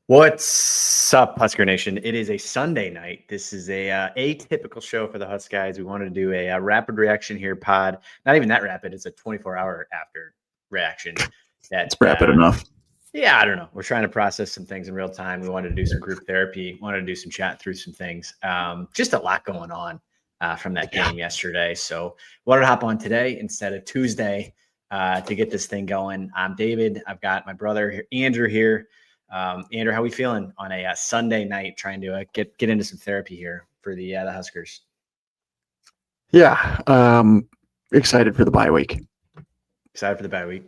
What's up, Husker Nation? It is a Sunday night. This is a atypical show for the Husk guys. We wanted to do a rapid reaction here pod. Not even that rapid. It's a 24-hour after reaction. That's rapid enough. Yeah, I don't know. We're trying to process some things in real time. We wanted to do some group therapy. Wanted to do some chat through some things. Just a lot going on from that game yesterday. So wanted to hop on today instead of Tuesday to get this thing going. I'm David. I've got my brother here, Andrew here. Andrew, how are we feeling on a Sunday night trying to get into some therapy here for the Huskers? Yeah, excited for the bye week. Excited for the bye week.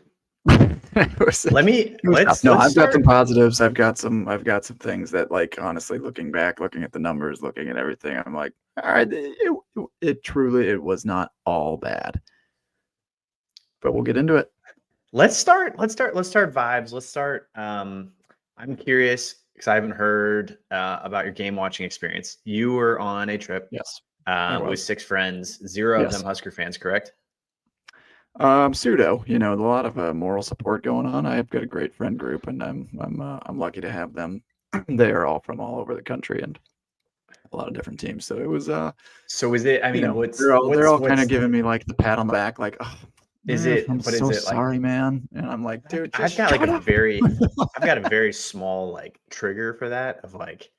I've got some positives. I've got some things that, like, honestly, looking back, looking at the numbers, looking at everything, I'm like, all right, it truly was not all bad. But we'll get into it. Let's start vibes. Let's start. I'm curious because I haven't heard about your game watching experience. You were on a trip. Yes. With 6 friends, 0 of them Husker fans, correct? Pseudo, a lot of moral support going on. I've got a great friend group, and I'm lucky to have them. They are all from all over the country and a lot of different teams. So it was So is it? I mean, they're all kind of giving me like the pat on the back, like, oh. I'm so sorry, man. And I'm like, dude, I've got like I've got a very small like trigger for that of like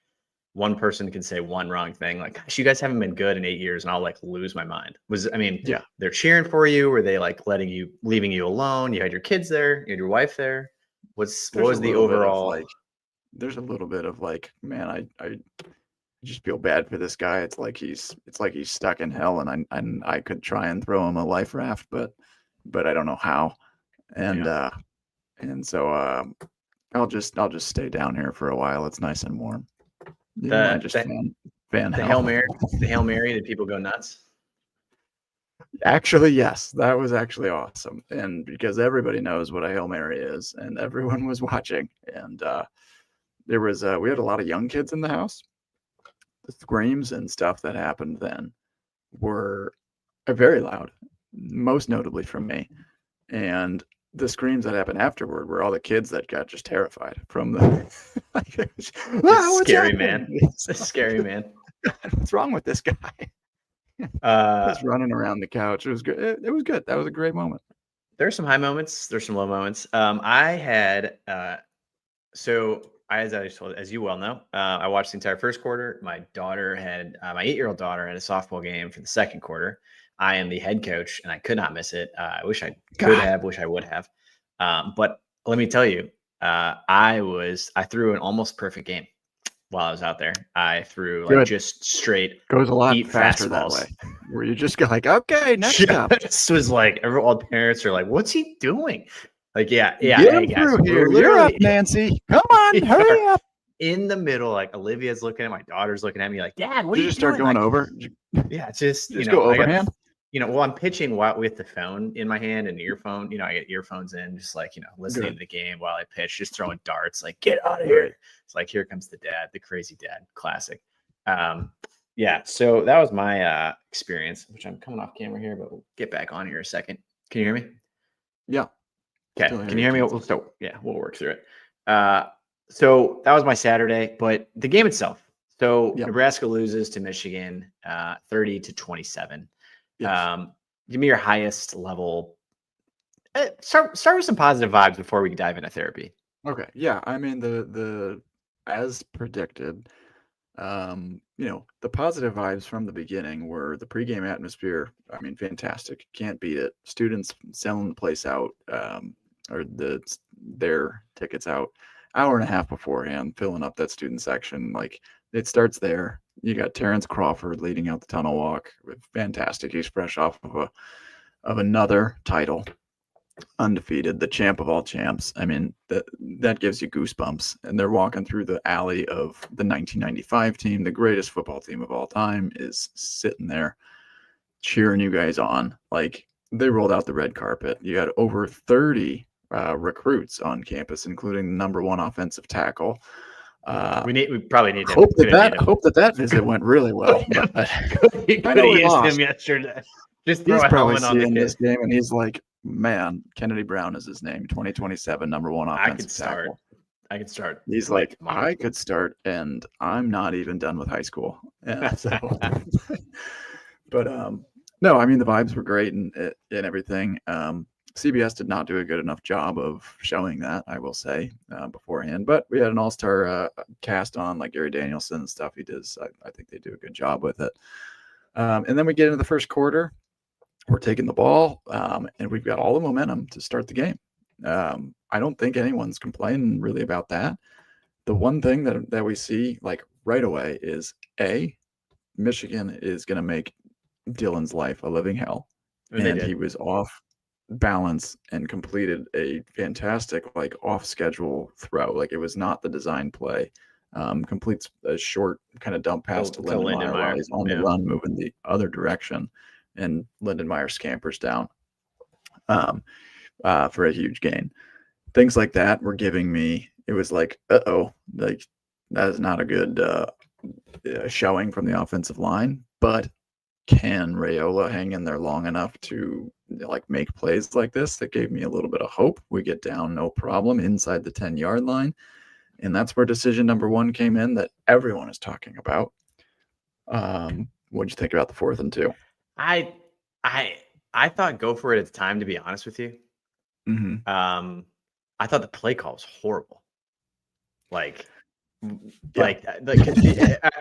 one person can say one wrong thing. Like, gosh, you guys haven't been good in 8 years, and I'll like lose my mind. They're cheering for you. Were they like leaving you alone? You had your kids there, you had your wife there. What was the overall? There's a little bit of like, man, I just feel bad for this guy. It's like he's stuck in hell, and I could try and throw him a life raft, but I don't know how. And so I'll just stay down here for a while. It's nice and warm. The Hail Mary, did people go nuts? Actually, yes, that was actually awesome. And because everybody knows what a Hail Mary is, and everyone was watching, and we had a lot of young kids in the house. The screams and stuff that happened then were very loud, most notably from me. And the screams that happened afterward were all the kids that got just terrified from the scary man. It's a scary man. What's wrong with this guy? Just running around the couch. It was good. It was good. That was a great moment. There's some high moments. There's some low moments. I had as you well know, I watched the entire first quarter. My daughter had my 8-year-old daughter had a softball game for the second quarter. I am the head coach, and I could not miss it. I wish I could have. Wish I would have. But let me tell you, I threw an almost perfect game while I was out there. I threw like just straight. Goes a lot faster that way. Where you just go like, okay, next up. This was like all the parents are like, "What's he doing?" Like, get him through here. You're up, Nancy. Come on, hurry up. In the middle, like Olivia's looking at my daughter's looking at me like, Dad, what are you just start doing? going over? Yeah, just go overhand. I'm pitching with the phone in my hand and earphone. I get earphones in, just like, listening to the game while I pitch, just throwing darts, like, get out of here. It's like, here comes the dad, the crazy dad, classic. So that was my experience, which I'm coming off camera here, but we'll get back on here a second. Can you hear me? Yeah. Okay. Can you hear me? We'll work through it. So that was my Saturday, but the game itself. So Nebraska loses to Michigan 30-27. Yes. Give me your highest level. Start with some positive vibes before we dive into therapy. Okay. Yeah. I mean, the as predicted, the positive vibes from the beginning were the pregame atmosphere. I mean, fantastic. Can't beat it. Students selling the place out, or their tickets out hour and a half beforehand, filling up that student section. Like, it starts there. You got Terrence Crawford leading out the tunnel walk. Fantastic. He's fresh off of another title, undefeated, the champ of all champs. I mean, that gives you goosebumps. And they're walking through the alley of the 1995 team, the greatest football team of all time, is sitting there cheering you guys on. Like, they rolled out the red carpet. You had over 30 recruits on campus, including the number 1 offensive tackle. We probably need to hope that visit went really well. I know he used him yesterday. Just he's probably seeing this game, and he's like, man, Kennedy Brown is his name. 2027, number 1 offensive tackle. I can start He's like like, tomorrow. I could start, and I'm not even done with high school. Yeah, so, but no, I mean the vibes were great and everything. CBS did not do a good enough job of showing that, I will say, beforehand. But we had an all-star cast on, like Gary Danielson and stuff. He does. I think they do a good job with it. And then we get into the first quarter. We're taking the ball, and we've got all the momentum to start the game. I don't think anyone's complaining really about that. The one thing that we see like right away is Michigan is going to make Dylan's life a living hell, And they and he did. was off balance and completed a fantastic like off schedule throw. Like it was not the design play. Completes a short kind of dump pass to To Lindenmeyer while Lindenmeyer. he's on the Yeah. run, moving the other direction, and Lindenmeyer scampers down um, for a huge gain. Things like that were giving me. It was like, like that is not a good showing from the offensive line, but can Rayola hang in there long enough to like make plays like this? That gave me a little bit of hope. We get down no problem inside the 10-yard line, and that's where decision number one came in that everyone is talking about. What'd you think about the 4th and 2? I thought go for it at the time, to be honest with you. Mm-hmm. I thought the play call was horrible. Like Yeah.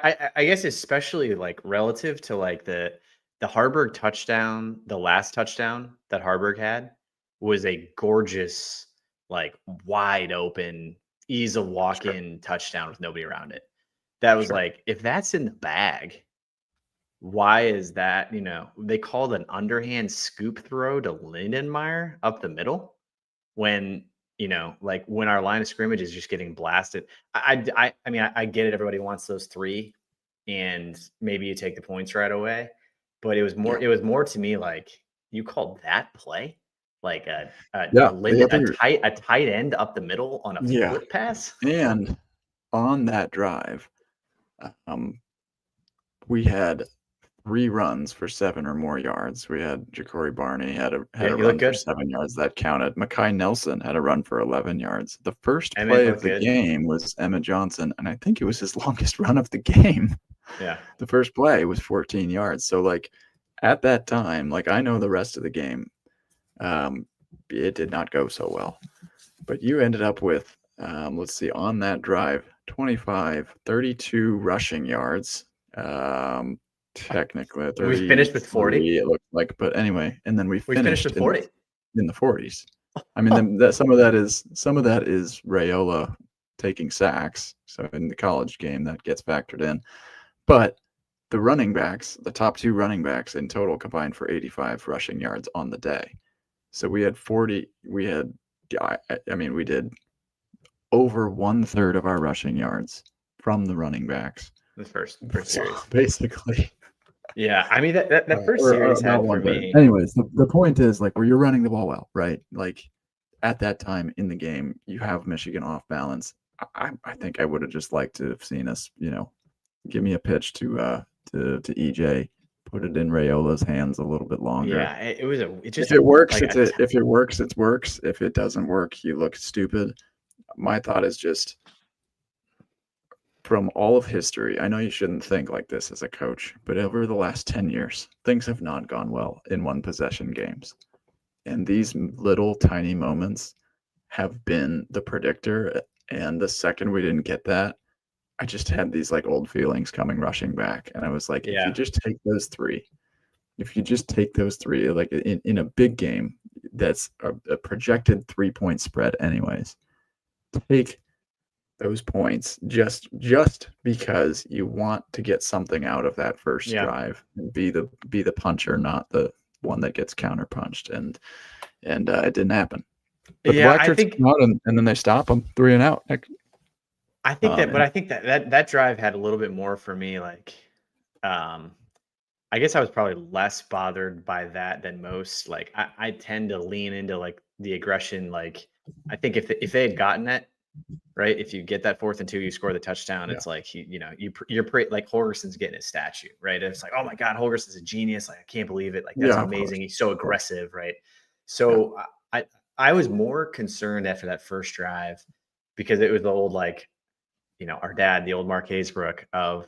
I guess especially like relative to like the Harburg touchdown, the last touchdown that Harburg had was a gorgeous, like wide open, ease of walk-in touchdown with nobody around it. That was like, if that's in the bag, why is that? They called an underhand scoop throw to Lindenmeyer up the middle when like when our line of scrimmage is just getting blasted. I mean, I get it. Everybody wants those 3, and maybe you take the points right away. But it was more. Yeah. It was more to me like you called that play like a tight end up the middle on a flip pass. And on that drive, we had 3 runs for 7 or more yards. We had Ja'Cory Barney had a run for 7 yards that counted. Mekhi Nelson had a run for 11 yards. The first play of the game was Emmett Johnson, and I think it was his longest run of the game. Yeah. The first play was 14 yards. So like at that time, like I know the rest of the game, it did not go so well. But you ended up with, let's see, on that drive, 25, 32 rushing yards. Technically, 30, we finished with 40. It looked like, but anyway, and then we finished with 40 in the 40s. I mean, some of that is Rayola taking sacks. So in the college game, that gets factored in. But the running backs, the top 2 running backs in total combined for 85 rushing yards on the day. So we had 40. We had, I mean, we did over 1/3 of our rushing yards from the running backs. The first series, basically. Yeah, I mean that first series had for me. Anyways, the point is like where you're running the ball well, right? Like at that time in the game, you have Michigan off balance. I think I would have just liked to have seen us, give me a pitch to EJ, put it in Rayola's hands a little bit longer. Yeah, if it works, if it works, it works. If it doesn't work, you look stupid. My thought is just from all of history, I know you shouldn't think like this as a coach, but over the last 10 years, things have not gone well in one possession games. And these little tiny moments have been the predictor. And the second we didn't get that, I just had these like old feelings coming rushing back. And I was like, if you just take those 3, like in a big game, that's a projected 3-point spread anyways, take those points just because you want to get something out of that first drive and be the puncher, not the one that gets counterpunched. And it didn't happen. But the Black Shirts come out and then they stop them 3 and out. I think that drive had a little bit more for me. Like, I guess I was probably less bothered by that than most. Like, I tend to lean into like the aggression. Like, I think if they had gotten it right, if you get that 4th and 2, you score the touchdown. It's like you're like Holgerson's getting his statue, right? It's like, oh my God, Holgerson's a genius. Like, I can't believe it. Like, that's amazing. He's so aggressive, right? So I was more concerned after that first drive because it was the old, like, our dad, the old Mark Haysbrook of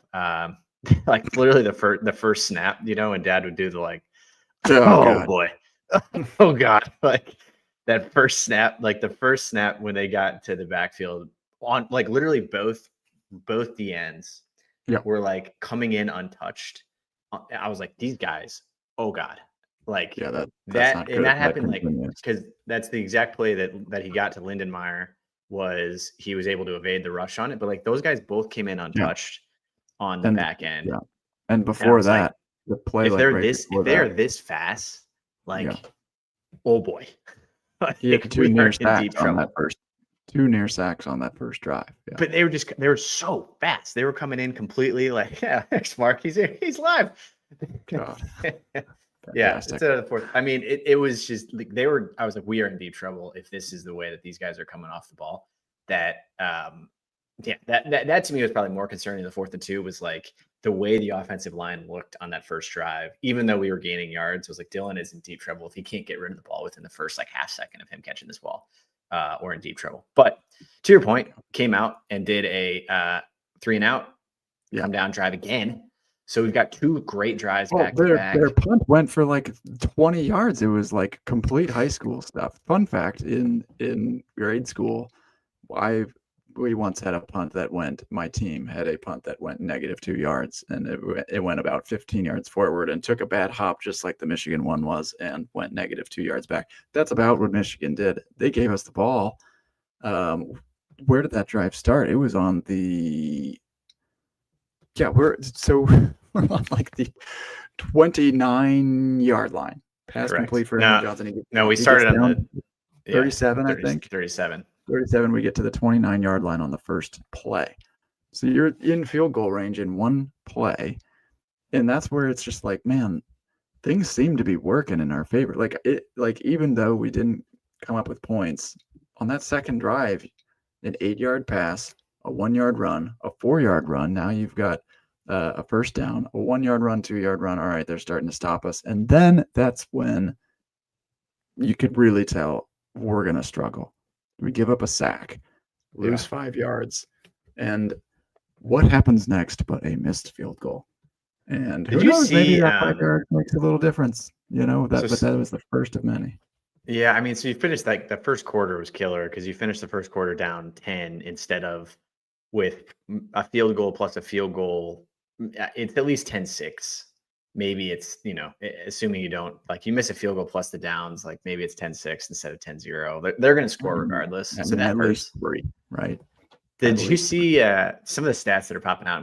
like literally the first snap, and dad would do the like, Oh, oh God. boy, oh God, like that first snap, like the first snap when they got to the backfield on like literally both the ends Yep. were like coming in untouched. I was like, these guys, oh God, like Yeah, that's that, not and good. that That happened like continues. because that's the exact play that he got to Lindenmeyer was he was able to evade the rush on it, but like those guys both came in Yeah. untouched on the And back end. yeah. And And I before was like, that, the play if like they're right this, before if they are that, this fast, like, yeah, oh boy, he had like two we near are in sacks deep on that trouble. first, 2 near sacks on that first drive. Yeah. But they were so fast. They were coming in completely like, yeah, X Mark, he's live. God. Yeah, Fantastic. instead of the fourth. I mean, it was just like I was like, we are in deep trouble if this is the way that these guys are coming off the ball. That yeah, that to me was probably more concerning. The 4th and 2 was like the way the offensive line looked on that first drive, even though we were gaining yards, was like Dylan is in deep trouble if he can't get rid of the ball within the first like half second of him catching this ball. We're in deep trouble. But to your point, came out and did a 3 and out, come down, drive again. So we've got 2 great drives back to back. Their punt went for like 20 yards. It was like complete high school stuff. Fun fact, in grade school, we once had a punt that went, my team had a punt that went -2 yards, and it went about 15 yards forward and took a bad hop just like the Michigan one was and went -2 yards back. That's about what Michigan did. They gave us the ball. Where did that drive start? It was on the we're on like the 29-yard line. Pass Correct. complete for Aaron Johnson. We started on the 37, 30, I think. 37. 37, we get to the 29-yard line on the first play. So you're in field goal range in one play. And that's where it's just like, man, things seem to be working in our favor. Like even though we didn't come up with points on that second drive, an 8-yard pass, a 1-yard run, a 4-yard run. Now you've got a first down, a 1-yard run, 2-yard run. All right, they're starting to stop us. And then that's when you could really tell we're going to struggle. We give up a sack, lose 5 yards, and what happens next but a missed field goal? And who knows, maybe that 5 yards makes a little difference, but that was the first of many. Yeah, I mean, so you finished like the first quarter was killer because you finished the first quarter down 10 instead of with a field goal plus a field goal. It's at least 10-6. Maybe it's, assuming you don't, like you miss a field goal plus the downs, like maybe it's 10-6 instead of 10-0. They're going to score regardless. So that hurts. 3, right? Did you see some of the stats that are popping out?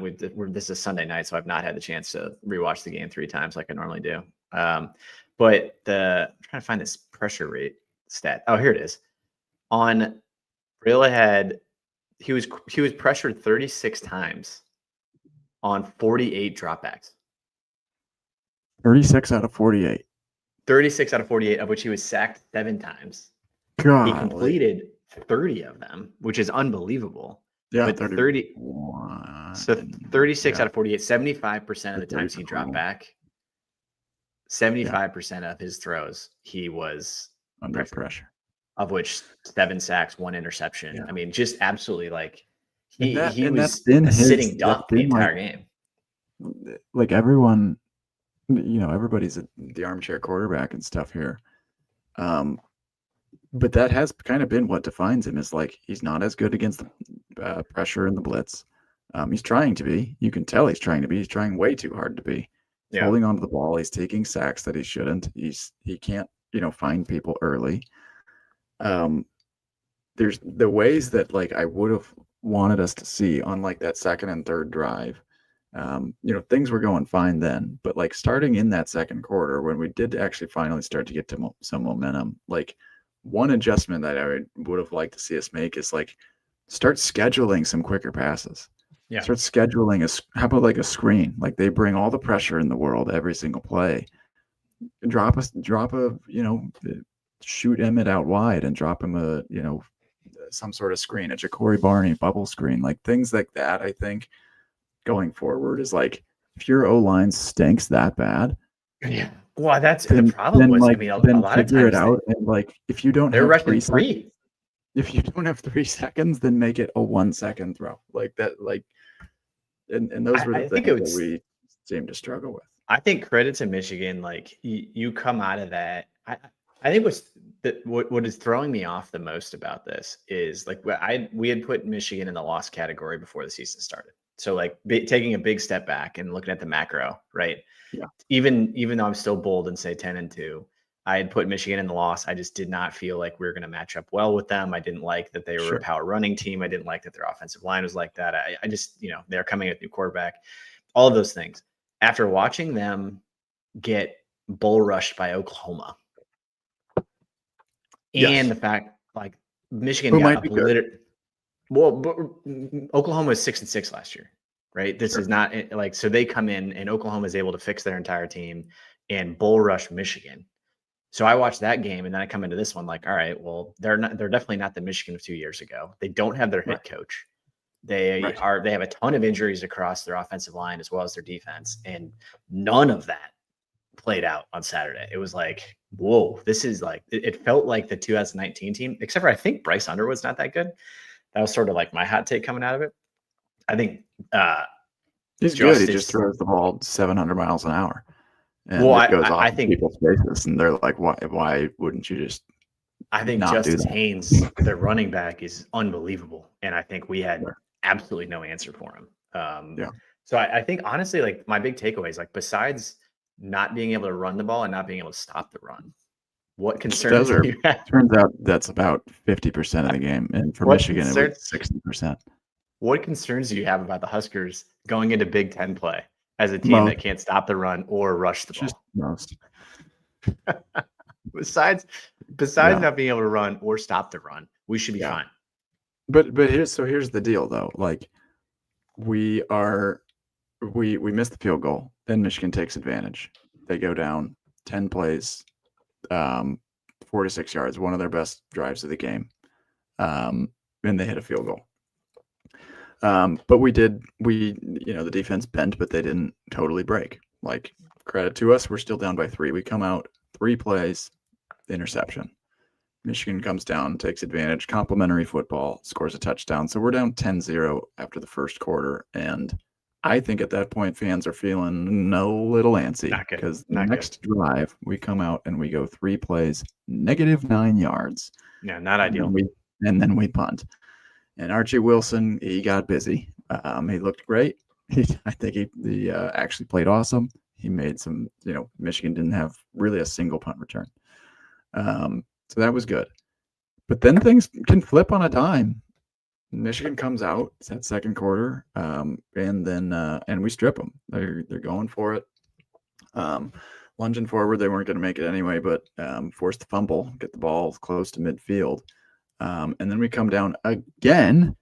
This is Sunday night, so I've not had the chance to rewatch the game 3 times like I normally do. But I'm trying to find this pressure rate stat. Oh, here it is. On Railhead, he was pressured 36 times on 48 dropbacks. 36 out of 48. 36 out of 48, of which he was sacked 7 times. God. He completed 30 of them, which is unbelievable. Yeah, but 30. So 36 out of 48, 75% of the times he dropped back. 75% of his throws, he was under pressure. Of which 7 sacks, 1 interception. Yeah. I mean, just absolutely like he was a sitting duck the entire game. Like everyone, everybody's the armchair quarterback and stuff here. But that has kind of been what defines him, is like he's not as good against the pressure and the blitz. He's trying to be. You can tell he's trying to be. He's trying way too hard to be. He's holding onto the ball. He's taking sacks that he shouldn't. He can't, find people early. There's the ways that like I would have wanted us to see on like that second and third drive. Things were going fine then, but like starting in that second quarter when we did actually finally start to get to some momentum, like one adjustment that I would have liked to see us make is like start scheduling some quicker passes. Yeah. Start scheduling how about like a screen? Like they bring all the pressure in the world every single play. Drop a shoot Emmett out wide and drop him some sort of screen, a Ja'Cory Barney bubble screen, like things like that. I think going forward is like if your O-line stinks that bad. Yeah. Well, that's the problem. Then, was like, I mean, a then lot of figure times it out, and like if you don't they're have rushing 3. if you don't have 3 seconds, then make it a 1 second throw like that. And those were the I think things that we seemed to struggle with. I think credit to Michigan. Like you come out of that. I think what is throwing me off the most about this is like we had put Michigan in the loss category before the season started. So like taking a big step back and looking at the macro, right? Yeah. Even though I'm still bold and say 10-2, I had put Michigan in the loss. I just did not feel like we were going to match up well with them. I didn't like that they were a power running team. I didn't like that their offensive line was like that. I just, they're coming with new quarterback, all of those things. After watching them get bull rushed by Oklahoma, and the fact like Michigan Who got might be good. obliterated. Well, but Oklahoma was 6-6 last year, right? This is not like, so they come in and Oklahoma is able to fix their entire team and bull rush Michigan. So I watched that game and then I come into this one like, all right, well, they're definitely not the Michigan of 2 years ago. They don't have their head coach. They have a ton of injuries across their offensive line as well as their defense. And none of that played out on Saturday. It was like, whoa, this is like, it felt like the 2019 team, except for I think Bryce Underwood's not that good. That was sort of like my hot take coming out of it. I think he's good. He just throws the ball 700 miles an hour. And it goes off people's faces, and they're like, why wouldn't you just I think Justice Haynes, their running back, is unbelievable. And I think we had absolutely no answer for him. So I think, honestly, like my big takeaway is like, besides not being able to run the ball and not being able to stop the run, what concerns do you have? Turns out that's about 50% of the game. And for Michigan, it was 60%. What concerns do you have about the Huskers going into Big Ten play as a team that can't stop the run or rush the ball? Just most. Besides not being able to run or stop the run, we should be fine. But here's the deal though. Like we missed the field goal, then Michigan takes advantage. They go down 10 plays, 46 yards, one of their best drives of the game. And they hit a field goal. But the defense bent, but they didn't totally break. Like, credit to us, we're still down by 3. We come out 3 plays, interception. Michigan comes down, takes advantage, complimentary football, scores a touchdown. So we're down 10-0 after the first quarter. And I think at that point, fans are feeling a little antsy because the next drive, we come out and we go 3 plays, -9 yards. Yeah, not ideal. And then we punt. And Archie Wilson, he got busy. He looked great. I think he actually played awesome. He made some, Michigan didn't have really a single punt return. So that was good. But then things can flip on a dime. Michigan comes out, it's that second quarter, and then and we strip them. They're going for it. Lunging forward, they weren't going to make it anyway, but forced the fumble, get the ball close to midfield. And then we come down again,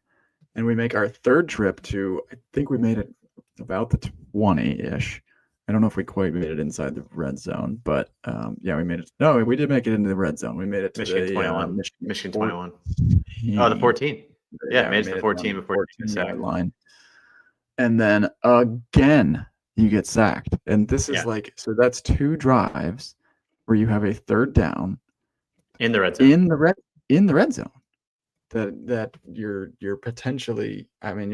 and we make our third trip to, I think we made it about the 20-ish. I don't know if we quite made it inside the red zone, but we made it. No, we did make it into the red zone. We made it to Michigan 21. Michigan 21. Oh, the 14. Yeah, made it to the 14 before the 14 line. And then again, you get sacked. And this is so that's 2 drives where you have a third down in the red zone. In the red zone, that you're potentially. I mean,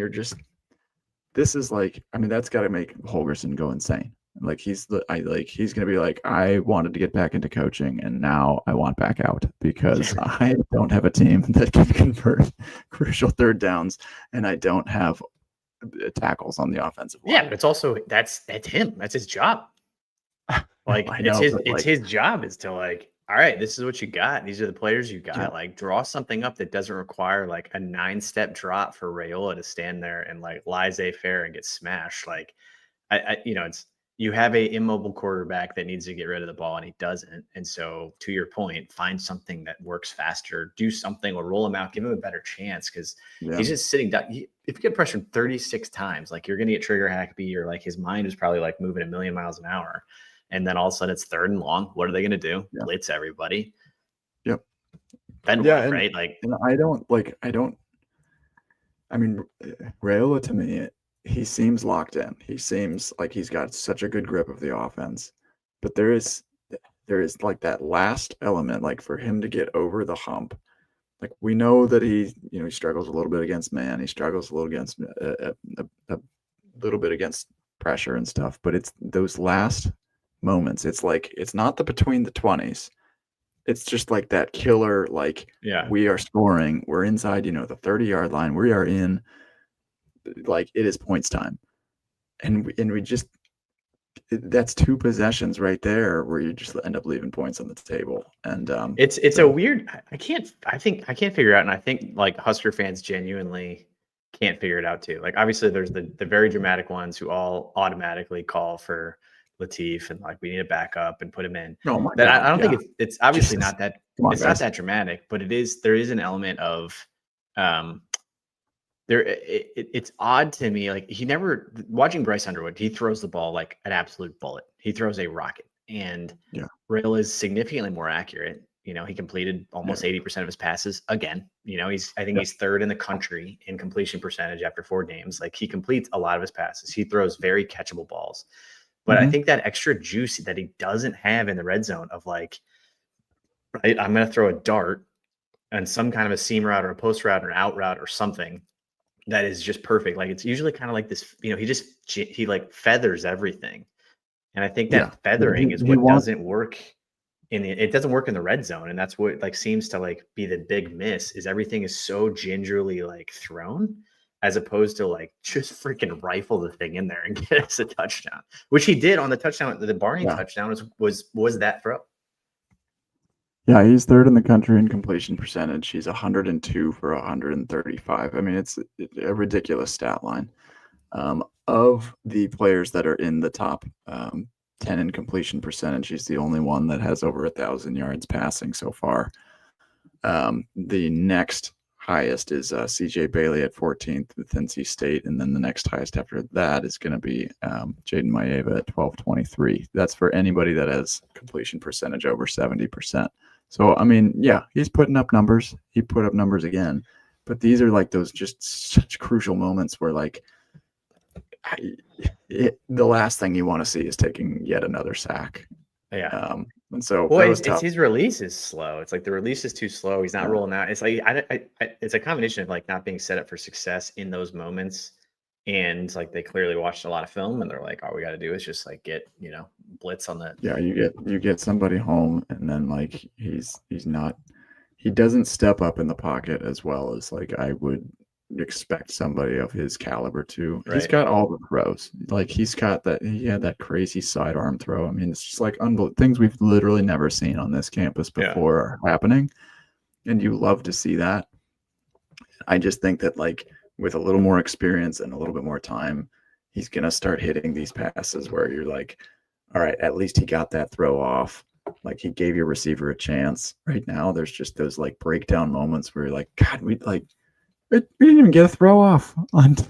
this is like. I mean, that's got to make Holgerson go insane. Like he's gonna be like, I wanted to get back into coaching, and now I want back out because I don't have a team that can convert crucial third downs, and I don't have tackles on the offensive line. Yeah, but it's also that's him. That's his job. Like it's his job is to like. All right, this is what you got. These are the players you got. Yeah. Like, draw something up that doesn't require like a 9-step drop for Raiola to stand there and like laissez-faire and get smashed. Like, it's you have a immobile quarterback that needs to get rid of the ball and he doesn't. And so, to your point, find something that works faster. Do something or roll him out. Give him a better chance because he's just sitting down. If you get pressured 36 times, like you're going to get trigger happy or like his mind is probably like moving 1,000,000 miles an hour. And then all of a sudden it's 3rd and long. What are they going to do? Yeah. Blitz everybody. Yep. Then right? Like, and I mean, Raiola to me, he seems locked in. He seems like he's got such a good grip of the offense. But there is like that last element, like for him to get over the hump Like we know that he struggles a little bit against man. He struggles a little against a little bit against pressure and stuff. But it's those last moments. It's like it's not the between the 20s. It's just like that killer. Like Yeah. we are scoring. We're inside. The 30-yard line. We are in. Like it is points time, and we just that's 2 possessions right there where you just end up leaving points on the table. And It's a weird. I can't figure out, and I think like Husker fans genuinely can't figure it out too. Like obviously there's the very dramatic ones who all automatically call for Latif and like we need a backup and put him in. oh my That God, I don't yeah. think it's obviously Jesus. not that Come on, it's guys. not that dramatic, but there is an element of it's odd to me. Like he never watching Bryce Underwood, he throws the ball like an absolute bullet. He throws a rocket, and Yeah. Rail is significantly more accurate. He completed almost 80% of his passes again. I think he's third in the country in completion percentage after 4 games. Like he completes a lot of his passes. He throws very catchable balls. But I think that extra juice that he doesn't have in the red zone of like, right, I'm going to throw a dart and some kind of a seam route or a post route or an out route or something that is just perfect. Like it's usually kind of like this, he like feathers everything. And I think that feathering is what doesn't work it doesn't work in the red zone. And that's what like seems to like be the big miss is everything is so gingerly like thrown as opposed to like just freaking rifle the thing in there and get us a touchdown, which he did on the touchdown. The Barney touchdown was that throw. Yeah, he's third in the country in completion percentage. He's 102 for 135. I mean, it's a ridiculous stat line. Of the players that are in the top 10 in completion percentage, he's the only one that has over 1,000 yards passing so far. The next highest is CJ Bailey at 14th with NC State, and then the next highest after that is going to be Jaden Maeva at 1223. That's for anybody that has completion percentage over 70%. So, I mean, yeah, he's putting up numbers. He put up numbers again. But these are like those just such crucial moments where like the last thing you want to see is taking yet another sack. Yeah. And so well, that was it's tough. his release is slow. It's like the release is too slow. He's not rolling out. It's like it's a combination of like not being set up for success in those moments, and like they clearly watched a lot of film and they're like, all we got to do is just like get blitz on the. Yeah, you get somebody home, and then like he doesn't step up in the pocket as well as like I would expect somebody of his caliber to. Right. He's got all the throws. Like he had that crazy sidearm throw. I mean, it's just like things we've literally never seen on this campus before are happening. And you love to see that. I just think that like with a little more experience and a little bit more time, he's going to start hitting these passes where you're like, all right, at least he got that throw off. Like he gave your receiver a chance. Right now, there's just those like breakdown moments where you're like, God, we didn't even get a throw off on 2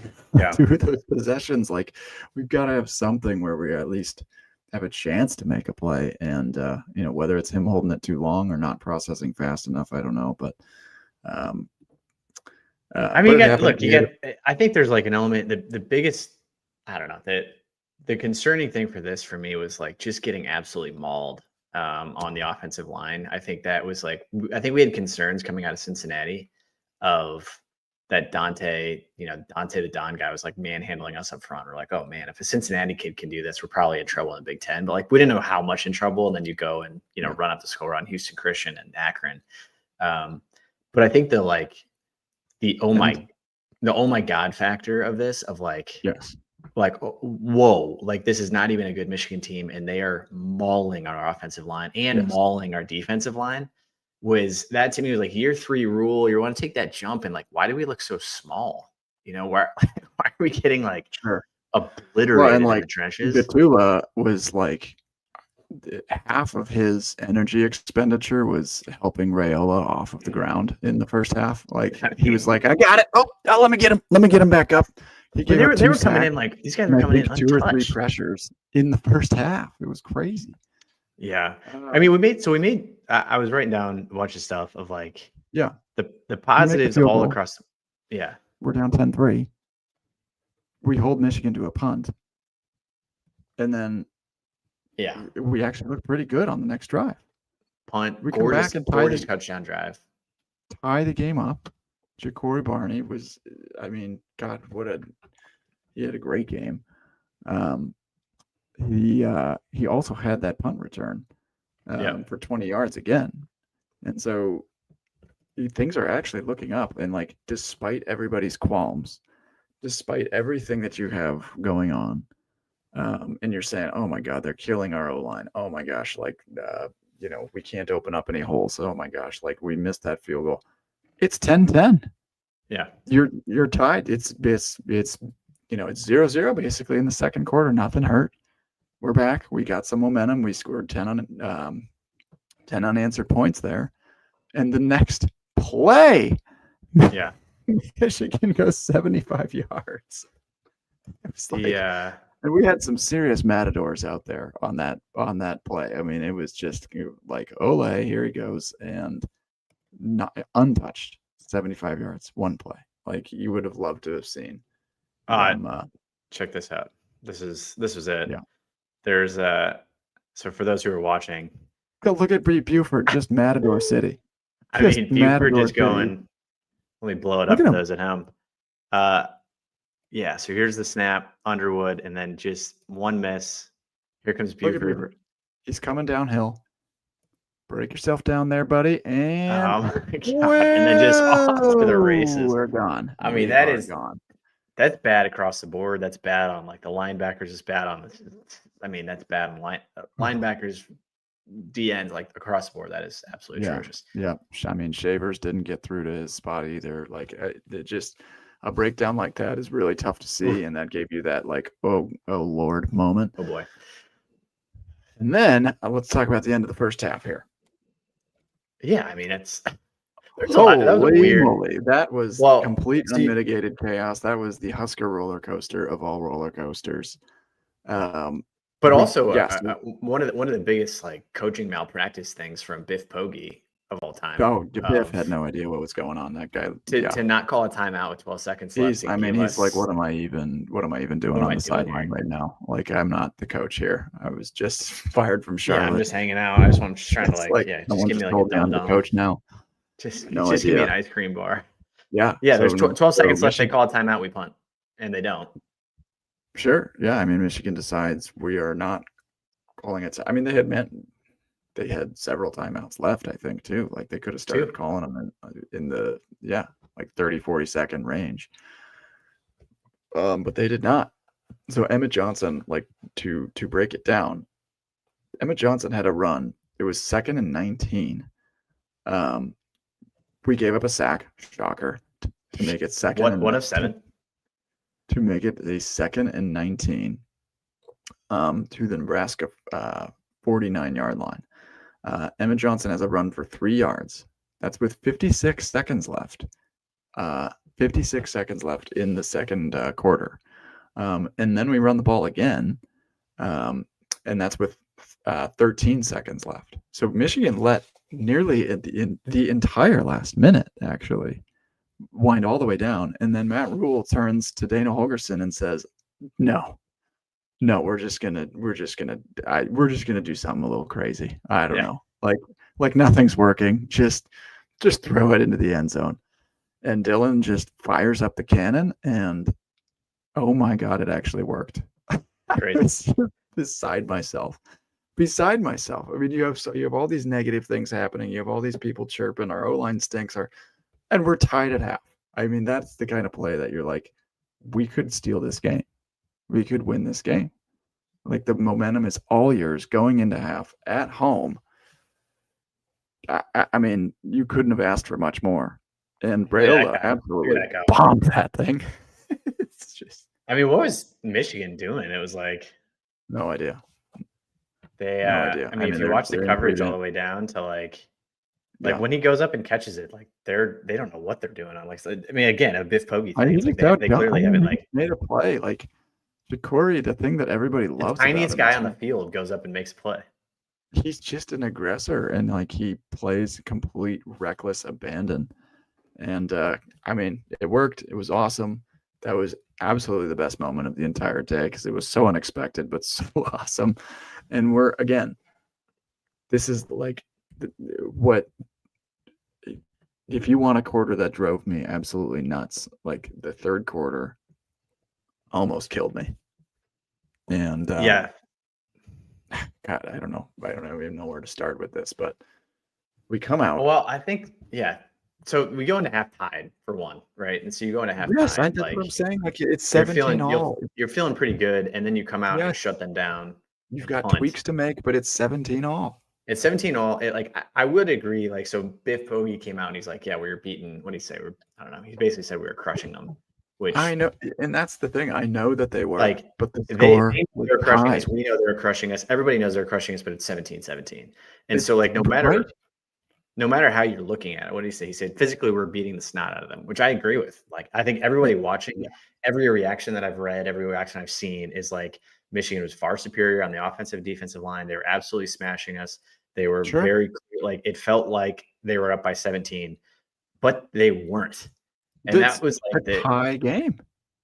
of those possessions. Like we've got to have something where we at least have a chance to make a play. And whether it's him holding it too long or not processing fast enough, I don't know. But I mean, I think there's like an element. The biggest, I don't know, the concerning thing for this for me was like just getting absolutely mauled on the offensive line. I think that was like, I think we had concerns coming out of Cincinnati of that Dante the Don guy was like manhandling us up front. We're like, oh man, if a Cincinnati kid can do this, we're probably in trouble in the Big Ten. But like, we didn't know how much in trouble. And then you go and, run up the score on Houston Christian and Akron. But I think the oh my God factor of this of like, like, whoa, like this is not even a good Michigan team. And they are mauling our offensive line and mauling our defensive line. Was that to me was like year 3 rule. You want to take that jump and like, why do we look so small? Why are we getting like obliterated in the trenches? Gatula was like half of his energy expenditure was helping Rayola off of the ground in the first half. Like he was like, I got it. Oh, let me get him back up. They were coming in like these guys were coming in untouched. 2 or 3 pressures in the first half. It was crazy. Yeah. I mean, we made I was writing down a bunch of stuff of like, the positives all across. Yeah. We're down 10-3. We hold Michigan to a punt. And then we actually look pretty good on the next drive. Punt, gorgeous touchdown drive. tie the game up. Ja'Cory Barney was, I mean, God, he had a great game. He also had that punt return for 20 yards again. And so things are actually looking up. And like, despite everybody's qualms, despite everything that you have going on, and you're saying, oh my God, they're killing our O-line. Oh my gosh, like, we can't open up any holes. Oh my gosh, like we missed that field goal. It's 10-10. Yeah. You're tied. It's 0-0 basically in the second quarter. Nothing hurt. We're back. We got some momentum. We scored 10 unanswered points there. And the next play, Michigan goes 75 yards. It was like, and we had some serious matadors out there on that play. I mean, it was just like, Ole, here he goes, and not untouched, 75 yards, one play. Like, you would have loved to have seen. Check this out. This was it. Yeah. There's so for those who are watching, go look at Buford, just Matador City. I mean, Buford just going. Let me blow it up for those at home. Yeah, so here's the snap, Underwood, and then just one miss. Here comes Buford. He's coming downhill. Break yourself down there, buddy. And oh my God. And then just off to the races. We're gone. I mean, that's bad across the board. That's bad on like the linebackers. It's bad on that's bad on linebackers, DNs, like across the board. That is absolutely atrocious. Yeah. I mean, Shavers didn't get through to his spot either. Like, just a breakdown like that is really tough to see, and that gave you that like, oh Lord moment. Oh boy. And then let's talk about the end of the first half here. Yeah, I mean, that was weird. Moly. That was complete unmitigated chaos. That was the Husker roller coaster of all roller coasters. But also, one of the biggest like coaching malpractice things from Biff Poggi of all time. Oh, Biff had no idea what was going on. That guy to not call a timeout with 12 seconds left. He's like, what am I even doing on the sideline right now? Like, I'm not the coach here. I was just fired from Charlotte. Yeah, I'm just hanging out. I just want trying to just give me like a dumb the coach now. Just give me an ice cream bar. Yeah. Yeah, there's 12 seconds left. They call a timeout, we punt. And they don't. Sure. Yeah. I mean, Michigan decides we are not calling it. I mean, they had several timeouts left, I think, too. Like, they could have started calling them in the 30-40 second range. But they did not. So Emmett Johnson, like, to break it down, Emmett Johnson had a run. It was 2nd and 19. We gave up a sack, shocker, to make it second. One of 7. To make it a 2nd and 19 to the Nebraska 49-yard line. Emmett Johnson has a run for 3 yards. That's with 56 seconds left. 56 seconds left in the second quarter. And then we run the ball again, and that's with 13 seconds left. So Michigan let nearly in the entire last minute, actually, wind all the way down. And then Matt Rule turns to Dana Holgerson and says, no, we're just gonna do something a little crazy. I don't know. Like nothing's working. Just throw it into the end zone. And Dylan just fires up the cannon, and oh my God, it actually worked. Crazy. Beside myself. I mean, you have all these negative things happening. You have all these people chirping. Our O-line stinks. And we're tied at half. I mean, that's the kind of play that you're like, we could steal this game. We could win this game. Like, the momentum is all yours going into half at home. I mean, you couldn't have asked for much more. And Braille absolutely bombed that thing. It's just. I mean, what was Michigan doing? It was like. No idea. No idea. I mean, if you watch the coverage all the way down to like when he goes up and catches it, like they don't know what they're doing on. Like, I mean, again, a Biff Poggi thing. They clearly haven't made a play. Like, Ja'Cory, the thing that everybody loves. The tiniest guy on the field goes up and makes a play. He's just an aggressor, and like, he plays complete reckless abandon. And I mean, it worked. It was awesome. That was absolutely the best moment of the entire day, because it was so unexpected but so awesome. And this is like what if you want a quarter that drove me absolutely nuts, like the third quarter almost killed me. And Yeah. God, I don't know. I don't even know where to start with this, but we come out. Well, I think, yeah. So we go into half tied for one, right? And so you go into half Yes, tied, that's like what I'm saying. Like it's you're 17 feeling all. you're feeling pretty good, and then you come out and Yes, shut them down you've and got punt. tweaks to make, but it's 17 all. It's 17 all. I would agree. Like, so Biff Poggi came out and he's like, yeah, we were beaten. What did he say? I don't know. He basically said we were crushing them, I which, know, and that's the thing. I know that they were, like, but the they score know was they're crushing us. tied. We know they're crushing us. Everybody knows they're crushing us, but it's 17-17. And It's so, like, right. no matter how you're looking at it, what did he say? He said physically we're beating the snot out of them, which I agree with. Like, I think everybody watching, Yeah, every reaction that I've read, every reaction I've seen is like Michigan was far superior on the offensive defensive line. They were absolutely smashing us. They were sure. very clear, like it felt like they were up by 17, but they weren't. And It's that was a like tie game.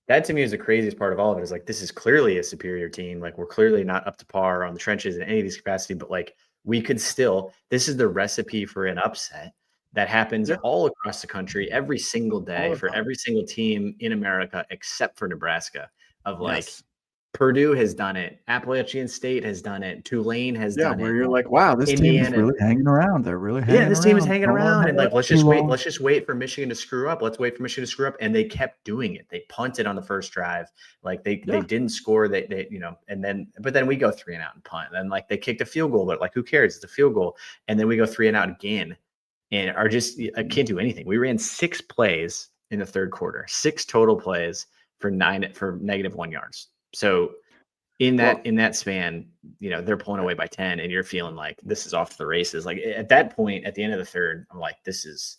that to me is the craziest part of all of it is like this is clearly a superior team. Like we're clearly not up to par on the trenches in any of these capacity, but like we could still, this is the recipe for an upset that happens Yeah, all across the country every single all day the for time. every single team in America except for Nebraska. Of like Yes. Purdue has done it, Appalachian State has done it, Tulane has Yeah, done where it, you're like, wow, this team is Indiana. really hanging around. They're really Yeah, hanging this team is around. hanging Don't let them around hang and like around too long. let's just wait for Michigan to screw up. Let's wait for Michigan to screw up. And they kept doing it. They punted on the first drive. Like they Yeah, didn't score. They and then but then we go 3-and-out and punt. And like they kicked a field goal, but like who cares? It's a field goal. And then we go 3-and-out again and are just I can't do anything. We ran 6 plays in the third quarter, 6 total plays for -1 yards. So well, in that span, they're pulling away by 10 and you're feeling like this is off to the races. Like at that point, at the end of the third, I'm like, this is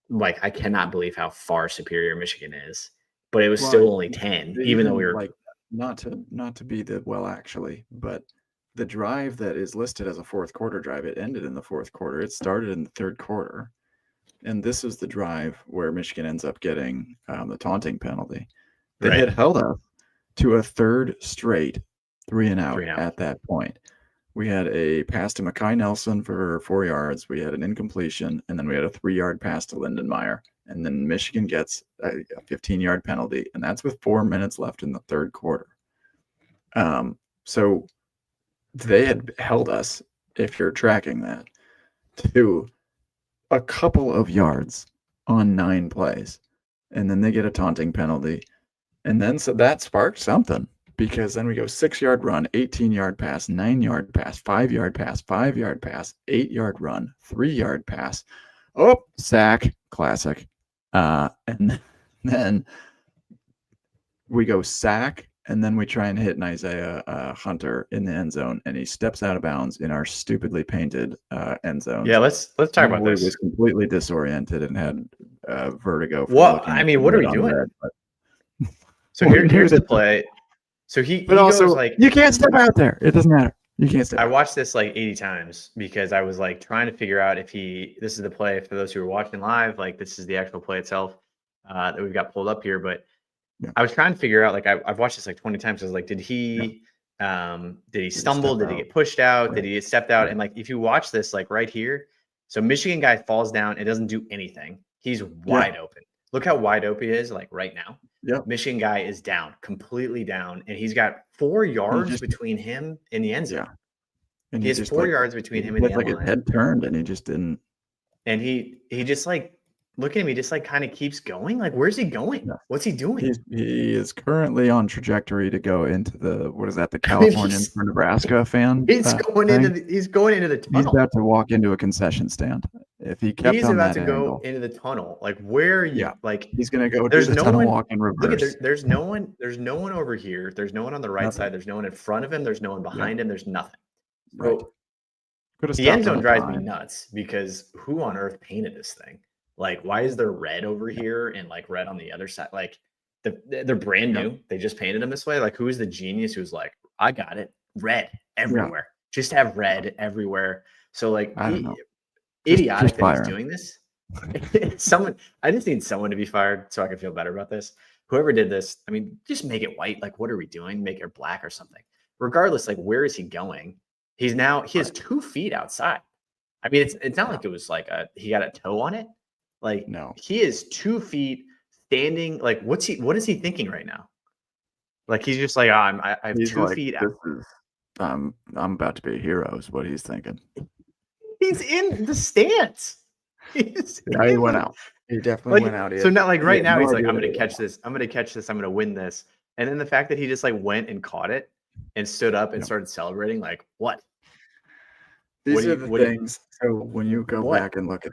like, I cannot believe how far superior Michigan is, but it was well, still only 10, even though we even were, like not to be the well actually, but the drive that is listed as a fourth quarter drive, it ended in the fourth quarter. It started in the third quarter, and this is the drive where Michigan ends up getting the taunting penalty. They right. had held us to a third straight 3-and-out 3-and-out. at that point. We had a pass to Mekhi Nelson for 4 yards. We had an incompletion, and then we had a 3-yard pass to Lindenmeyer. And then Michigan gets a 15-yard penalty, and that's with 4 minutes left in the third quarter. So they had held us, if you're tracking that, to a couple of yards on 9 plays. And then they get a taunting penalty. And then so that sparked something because then we go 6-yard run, 18-yard pass, 9-yard pass, 5-yard pass, 5-yard pass, 8-yard run, 3-yard pass. Oh, sack, classic. And then we go sack, and then we try and hit an Isaiah Hunter in the end zone, and he steps out of bounds in our stupidly painted end zone. Yeah, let's talk about He this. was completely disoriented and had vertigo. Well, I mean, what are we doing? So here's the play. So he also, goes like, you can't step out there. It doesn't matter. You can't step. I watched this like 80 times because I was like trying to figure out if this is the play for those who are watching live, like this is the actual play itself that we've got pulled up here. But Yeah. I was trying to figure out, like I've watched this like 20 times. I was like, did he stumble? Did he get pushed out? Right. Did he get stepped out? Right. And like, if you watch this, like right here, so Michigan guy falls down. It doesn't do anything. He's wide open. Look how wide open he is, like right now. Yeah. Michigan guy is down, completely down, and he's got 4 yards between him and the end zone. Yeah. And he has 4 yards between him and the end line. His head turned, and he just didn't. And he just like, look at him. He just like kind of keeps going. Like, where's he going? No. What's he doing? He is currently on trajectory to go into the the Californians for Nebraska fan. He's going into the tunnel. He's about to walk into a concession stand. If he kept he's on about that to angle, go into the tunnel. Like, where are you? Yeah. Like, he's gonna go. There's do the no tunnel one. walk in reverse. Look at there's no one. There's no one over here. There's no one on the right side. There's no one in front of him. There's no one behind him. There's nothing. Right. The end zone drives me nuts because who on earth painted this thing? Like, why is there red over here and like red on the other side? Like, they're brand new. They just painted them this way. Like, who is the genius who's like, I got it, red everywhere. Just have red everywhere. So like, I don't know. Idiotic that he's doing this. I just need someone to be fired so I can feel better about this. Whoever did this, I mean, just make it white. Like, what are we doing? Make it black or something. Regardless, like, where is he going? He has 2 feet outside. I mean, it's not like it was like he got a toe on it. Like No. he is 2 feet standing. Like what is he thinking right now? Like he's just like, I have He's 2 like, feet out. this is I'm about to be a hero is what he's thinking. He's in the stance. He's Yeah, he in went the, out. He definitely went like out. so not like He right had now no he's like, idea I'm that gonna he went catch out. this, I'm gonna catch this, I'm gonna win this. And then the fact that he just like went and caught it and stood up and Yeah. started celebrating, like what? These are the What do you things. So when you go what? back and look at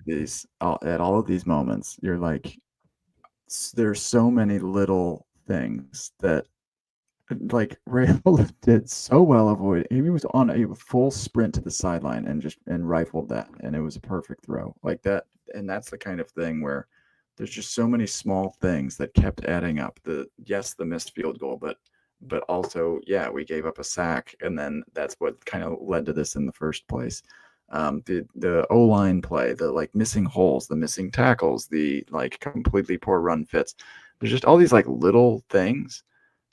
at all of these moments, you're like, there's so many little things that like Rayl did so well avoid. He was on a full sprint to the sideline and rifled that, and it was a perfect throw like that. And that's the kind of thing where there's just so many small things that kept adding up. The missed field goal, but also we gave up a sack, and then that's what kind of led to this in the first place. The O line play, the like missing holes, the missing tackles, the like completely poor run fits. There's just all these like little things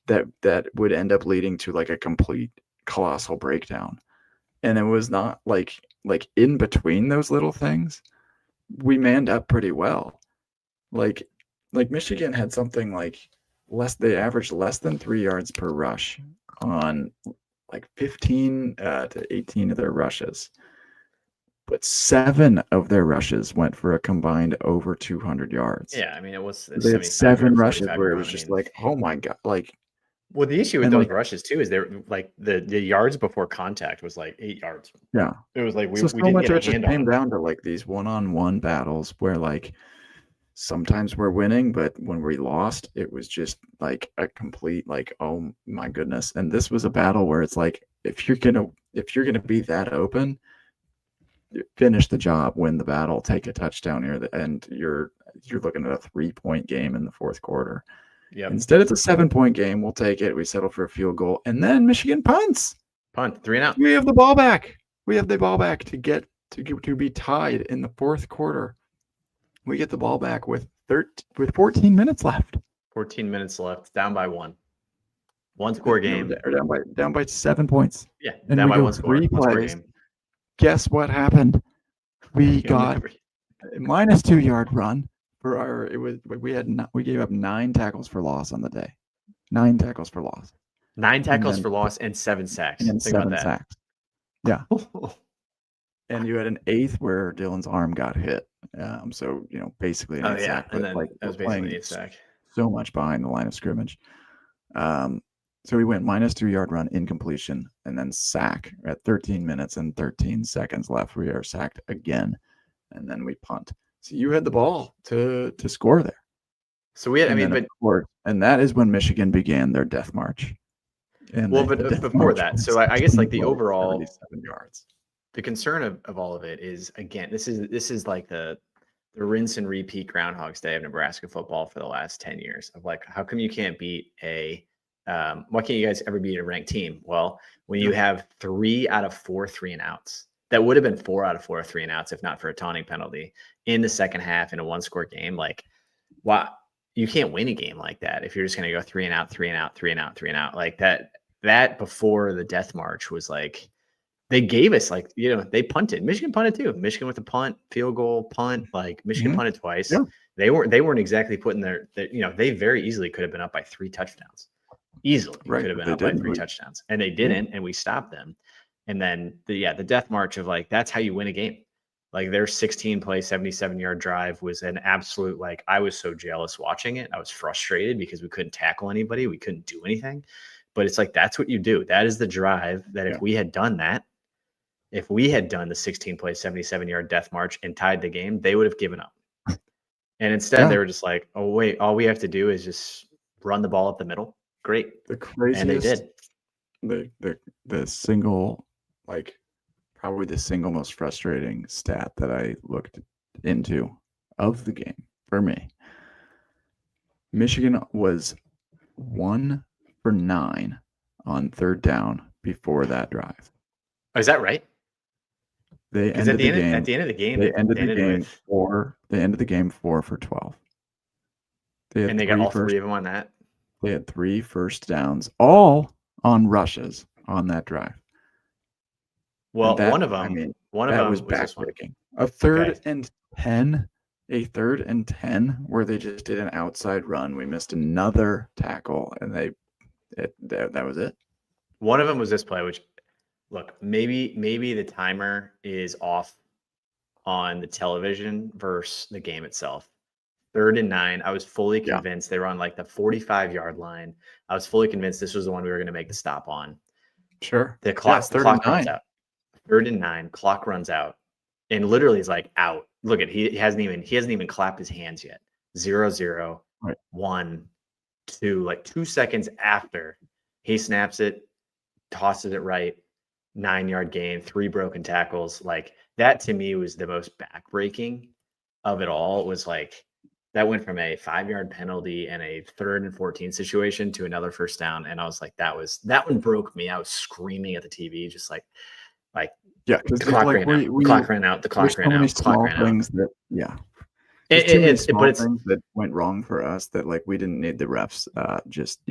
that would end up leading to like a complete colossal breakdown. And it was not like in between those little things, we manned up pretty well. Like Michigan had something like they averaged less than 3 yards per rush on like 15 to 18 of their rushes. But 7 of their rushes went for a combined over 200 yards. Yeah, I mean it was They had 75 7 yard, rushes 45 where it run. was I just mean, like, oh my God. Like, well, the issue with and those like, rushes too is they're like the yards before contact was like 8 yards. yeah. It was like we So didn't much get of a it just hand on came them. down to like these one-on-one battles where like sometimes we're winning, but when we lost, it was just like a complete like, oh my goodness. And this was a battle where it's like if you're gonna be that open, finish the job, win the battle, take a touchdown here, and you're looking at a 3-point game in the fourth quarter. Yep. Instead, it's a 7-point game. We'll take it. We settle for a field goal, and then Michigan punts. Punt, 3 and out. We have the ball back. We have the ball back to be tied in the fourth quarter. We get the ball back with 14 minutes left. 14 minutes left, down by 1. One score game. Or down by 7 points. Yeah, and down we by go 1 score. 3 1 score plays. game. Guess what happened? We got a minus 2-yard run for our. We gave up 9 tackles for loss on the day. 9 tackles for loss. 9 tackles for loss and 7 sacks. And Think 7 about that. sacks. Yeah. And you had an 8th where Dylan's arm got hit. So basically an 8th sack. And then like that was basically an 8th sack. So much behind the line of scrimmage. So we went minus 2-yard run, incompletion, and then sack at 13 minutes and 13 seconds left. We are sacked again, and then we punt. So you had the ball to score there. So we had, and that is when Michigan began their death march. And but before that, so I guess like the overall 77 yards. The concern of all of it is, again, this is like the rinse and repeat Groundhog's Day of Nebraska football for the last 10 years of like, how come you can't beat why can't you guys ever beat a ranked team? Well, when you have 3 out of 4 3-and-outs, that would have been 4 out of 4 3-and-outs if not for a taunting penalty in the second half in a 1-score game. Like, wow, you can't win a game like that if you're just going to go 3-and-out, 3-and-out, 3-and-out, 3-and-out like that. That before the death march was like they gave us like they punted. Michigan punted too. Michigan with a punt, field goal, punt. Like Michigan punted twice. Yeah. They weren't exactly putting their they very easily could have been up by 3 touchdowns. Easily could have been up by 3 touchdowns, and they didn't, and we stopped them. And then the death march of like that's how you win a game. Like their 16-play, 77-yard drive was an absolute like I was so jealous watching it. I was frustrated because we couldn't tackle anybody, we couldn't do anything. But it's like that's what you do. That is the drive that if we had done that, if we had done the 16-play, 77-yard death march and tied the game, they would have given up. And instead, they were just like, "Oh wait, all we have to do is just run the ball up the middle." Great. The craziest, and they did. The single, like probably the single most frustrating stat that I looked into of the game for me. Michigan was 1 for 9 on 3rd down before that drive. Oh, is that right? They ended the game. At the end of the game, they ended the game 4. They ended the game 4 for 12. They got all 3 of them on that. They had 3 first downs, all on rushes on that drive. Well, one of them, was backbreaking. A 3rd and 10 a 3rd and 10 where they just did an outside run. We missed another tackle, and that was it. One of them was this play, which look, maybe the timer is off on the television versus the game itself. 3rd and 9. I was fully convinced they were on like the 45-yard line. I was fully convinced this was the one we were going to make the stop on. Sure. The clock runs out. 3rd and 9. Clock runs out, and literally is like out. Look at he hasn't even clapped his hands yet. 0-0, Right. 1, 2. Like 2 seconds after he snaps it, tosses it right. 9-yard gain, 3 broken tackles. Like that to me was the most backbreaking of it all. It was like that went from a 5-yard penalty and a 3rd and 14 situation to another first down. And I was like, that one broke me. I was screaming at the TV, just like, yeah, the clock ran out. The clock ran out. Things that went wrong for us that like we didn't need the refs just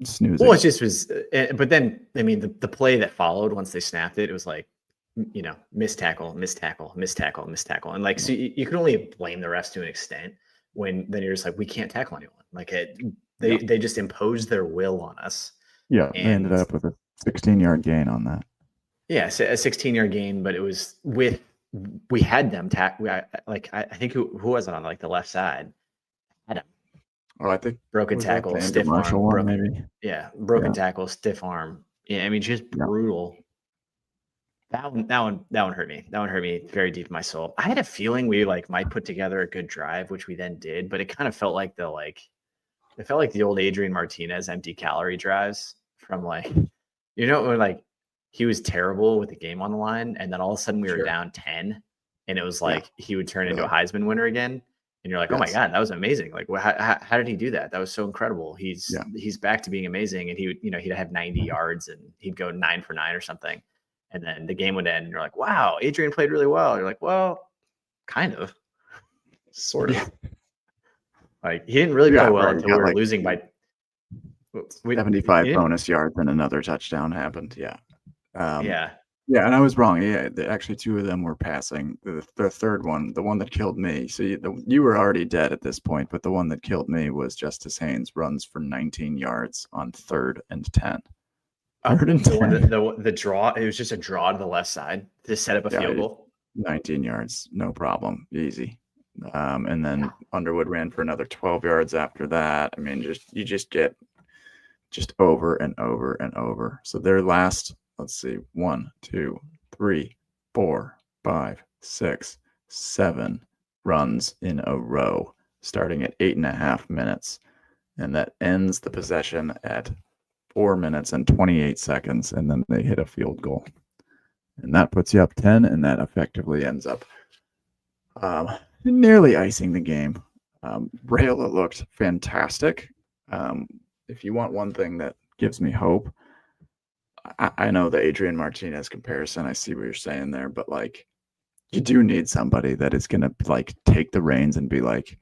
snoozing. Well, it just was, but then I mean the play that followed once they snapped it, it was like missed tackle, and like so you can only blame the refs to an extent when then you're just like we can't tackle anyone. Like they just imposed their will on us. Yeah, they ended up with a 16-yard gain on that. Yeah, so a 16-yard gain, but it was we had them I think who was it on like the left side? Had him. Oh, I think broken tackle, stiff arm, broken tackle, stiff arm. Yeah, I mean just brutal. That one hurt me. That one hurt me very deep in my soul. I had a feeling we might put together a good drive, which we then did, but it kind of felt like the old Adrian Martinez empty calorie drives from when he was terrible with the game on the line, and then all of a sudden we were down 10, and it was like he would turn into a Heisman winner again, and you're like, oh my God, that was amazing! Like, how did he do that? That was so incredible. He's back to being amazing, and he'd have 90 yards, and he'd go 9 for 9 or something, and then the game would end, and you're like, wow, Adrian played really well. You're like, well, kind of, sort of. Like he didn't really play well until we were losing by 75 bonus yards and another touchdown happened. Yeah. Yeah, and I was wrong. Yeah, actually, 2 of them were passing. The third one, the one that killed me. So you were already dead at this point, but the one that killed me was Justice Haynes runs for 19 yards on 3rd and 10. 3rd and 10. The draw. It was just a draw to the left side to set up a field goal. 19 yards, no problem, easy. And then Underwood ran for another 12 yards after that. I mean, you just get over and over and over. So their last. Let's see, 1, 2, 3, 4, 5, 6, 7 runs in a row, starting at 8.5 minutes. And that ends the possession at 4 minutes and 28 seconds. And then they hit a field goal. And that puts you up 10, and that effectively ends up nearly icing the game. Rayola looked fantastic. If you want one thing that gives me hope, I know the Adrian Martinez comparison. I see what you're saying there, but you do need somebody that is going to take the reins and be like,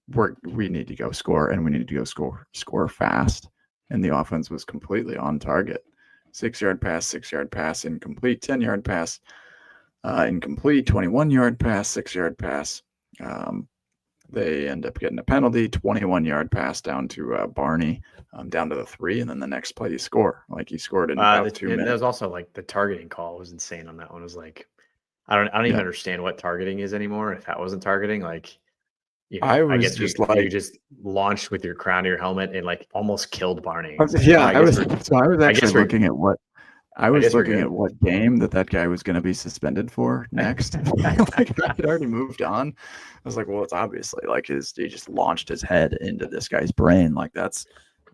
we need to go score, and we need to go score fast. And the offense was completely on target. 6-yard pass, incomplete, 10-yard pass, incomplete, 21-yard pass, 6-yard pass. They end up getting a penalty, 21-yard pass down to Barney, down to the 3, and then the next play you score. He scored in about 2 minutes. There was also the targeting call was insane on that one. It was I don't even understand what targeting is anymore. If that wasn't targeting, I guess you just launched with your crown of your helmet and almost killed Barney. I was actually looking at what. I was looking at what game that guy was going to be suspended for next. I had already moved on. I was like, well, it's obviously he just launched his head into this guy's brain. That's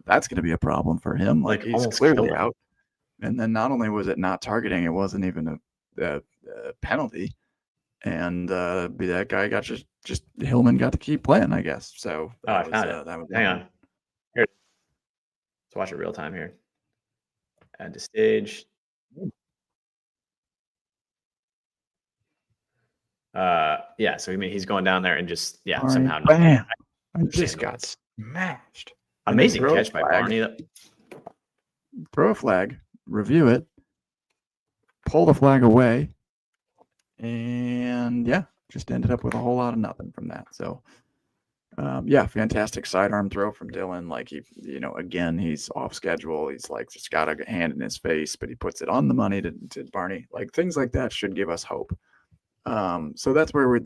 going to be a problem for him. He's clearly out. And then not only was it not targeting, it wasn't even a penalty. And that guy got just Hillman got to keep playing, I guess. So I found it. Hang on. Here. Let's watch it real time here. Add to stage. So he's going down there and just somehow bam. I just got smashed. Amazing catch by Barney. Throw a flag, review it, pull the flag away, and just ended up with a whole lot of nothing from that. So, yeah, fantastic sidearm throw from Dylan. Like again, he's off schedule. He's like just got a hand in his face, but he puts it on the money to Barney. Like things like that should give us hope. So that's where we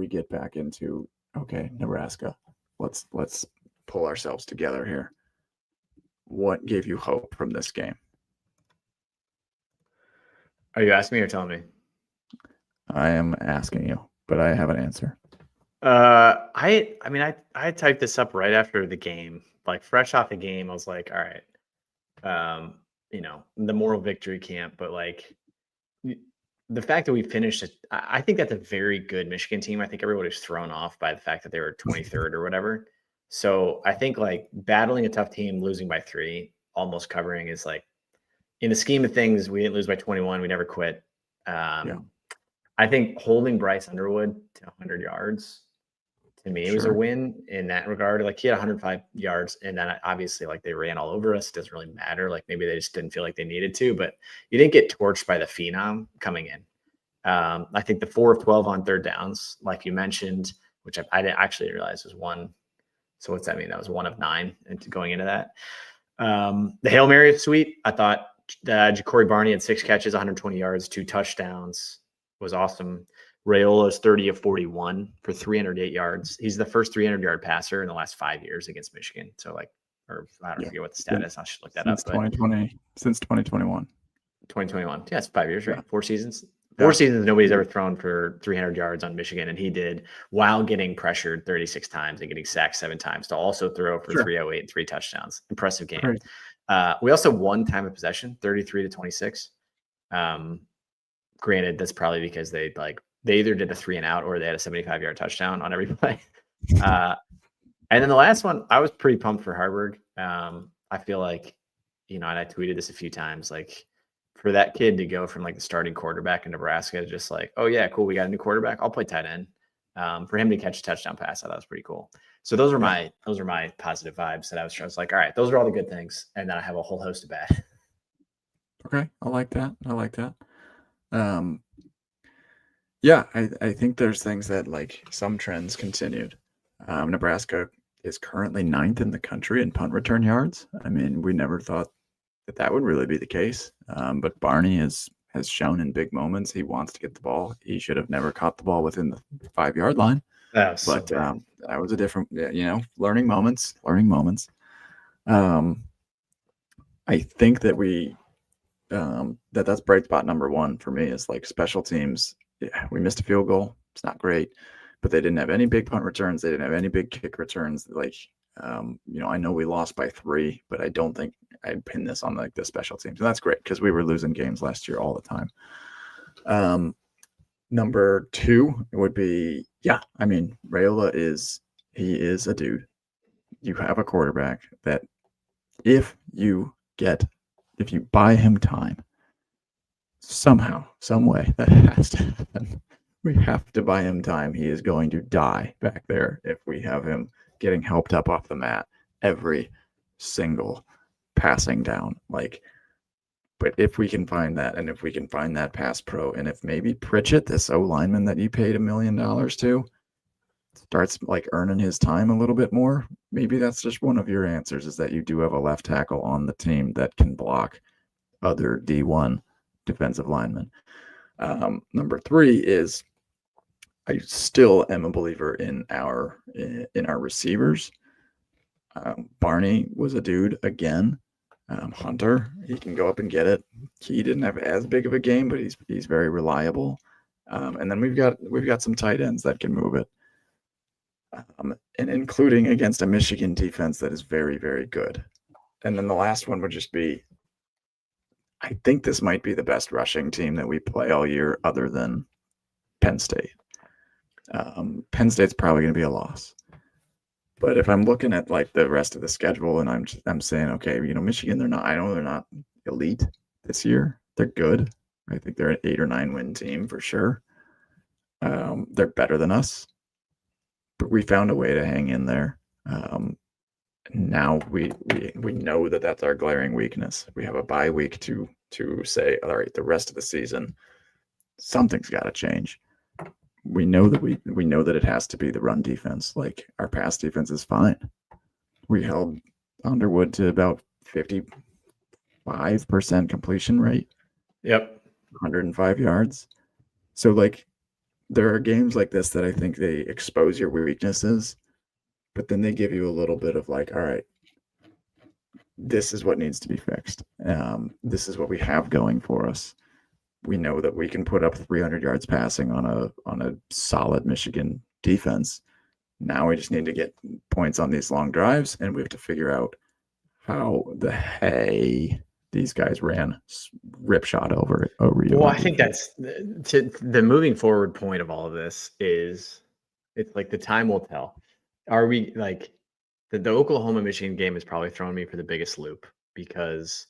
get back into, okay, Nebraska, let's pull ourselves together here. What gave you hope from this game? Are you asking me or telling me? I am asking you, but I have an answer. I mean, I typed this up right after the game, like fresh off the game. I was like, all right, the moral victory camp, but like the fact that we finished it, I think that's a very good Michigan team. I think everybody was thrown off by the fact that they were 23rd or whatever. So I think like battling a tough team, losing by 3, almost covering is like, in the scheme of things, we didn't lose by 21. We never quit. I think holding Bryce Underwood to 100 yards, to me, it was a win in that regard. Like he had 105 yards, and then obviously like they ran all over us. It doesn't really matter. Like maybe they just didn't feel like they needed to, but you didn't get torched by the phenom coming in. I think the 4 of 12 on third downs, like you mentioned, which I didn't actually realize was 1. So what's that mean? That was 1 of 9 going into that. The Hail Mary is sweet. I thought Ja'Cory Barney had 6 catches, 120 yards, 2 touchdowns. Was awesome. Rayola's 30 of 41 for 308 yards. He's the first 300-yard passer in the last 5 years against Michigan. So like, or I don't forget what the stat is. I should look that up. Since 2021. 2021. Yeah, it's 5 years, right? 4 seasons. 4 seasons, nobody's ever thrown for 300 yards on Michigan, and he did while getting pressured 36 times and getting sacked 7 times to also throw for 308 and 3 touchdowns. Impressive game. Right. We also won time of possession, 33-26. Granted, that's probably because they either did a 3 and out or they had a 75-yard touchdown on every play. And then the last one, I was pretty pumped for Harburg. I feel like, and I tweeted this a few times, like for that kid to go from like the starting quarterback in Nebraska, just like, oh yeah, cool, we got a new quarterback, I'll play tight end. For him to catch a touchdown pass, I thought was pretty cool. So those are my positive vibes that I was like, all right, those are all the good things, and then I have a whole host of bad. Okay, I like that. Yeah, I think there's things that like some trends continued. Nebraska is currently 9th in the country in punt return yards. I mean, we never thought that would really be the case. But Barney has shown in big moments he wants to get the ball. He should have never caught the ball within the 5-yard line. That was a different, learning moments. I think that that's bright spot number 1 for me is like special teams. Yeah, we missed a field goal. It's not great, but they didn't have any big punt returns. They didn't have any big kick returns. Like, I know we lost by 3, but I don't think I'd pin this on like the special teams. And that's great because we were losing games last year all the time. Number 2 would be, Rayola is a dude. You have a quarterback that if you buy him time, somehow, some way, that has to happen. We have to buy him time. He is going to die back there if we have him getting helped up off the mat every single passing down. But if we can find that, and if we can find that pass pro, and if maybe Pritchett, this O lineman that you paid $1 million to, starts like earning his time a little bit more, maybe that's just one of your answers, is that you do have a left tackle on the team that can block other D1 defensive linemen. Number 3 is I still am a believer in our receivers. Barney was a dude again. Hunter, he can go up and get it. He didn't have as big of a game, but he's very reliable. And then we've got some tight ends that can move it. And including against a Michigan defense that is very, very good. And then the last one would just be, I think this might be the best rushing team that we play all year other than Penn State. Penn State's probably going to be a loss. But if I'm looking at like the rest of the schedule and I'm saying, okay, Michigan, they're not elite this year. They're good. I think they're an 8 or 9 win team for sure. They're better than us, but we found a way to hang in there. Now we know that that's our glaring weakness. We have a bye week to say, all right, the rest of the season, something's got to change. we know that it has to be the run defense. Like our pass defense is fine. We held Underwood to about 55% completion rate. Yep. 105 yards. So like there are games like this that I think they expose your weaknesses, but then they give you a little bit of like, all right, this is what needs to be fixed. This is what we have going for us. We know that we can put up 300 yards passing on a solid Michigan defense. Now we just need to get points on these long drives, and we have to figure out how the hey these guys ran ripshot over you. Well, I think that's the moving forward point of all of this is it's like the time will tell. Are we like the Oklahoma Michigan game has probably thrown me for the biggest loop, because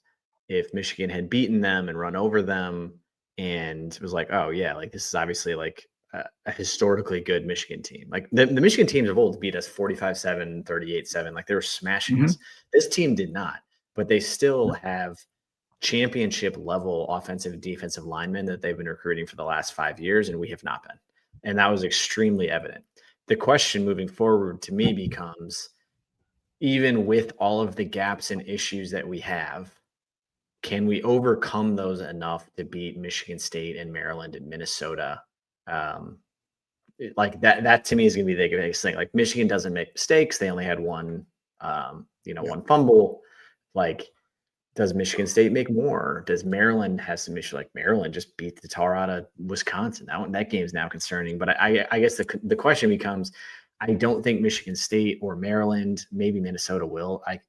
if Michigan had beaten them and run over them and was like, oh yeah, like this is obviously like a historically good Michigan team. Like the Michigan teams of old beat us 45-7, 38-7. Like they were smashing us. This team did not, but they still have championship level offensive and defensive linemen that they've been recruiting for the last 5 years, and we have not been. And that was extremely evident. The question moving forward to me becomes, even with all of the gaps and issues that we have, can we overcome those enough to beat Michigan State and Maryland and Minnesota? Like that to me is going to be the biggest thing. Like Michigan doesn't make mistakes. They only had one fumble. Like, does Michigan State make more? Does Maryland have some issue? Like Maryland just beat the tar out of Wisconsin. That game is now concerning. But I guess the question becomes, I don't think Michigan State or Maryland, maybe Minnesota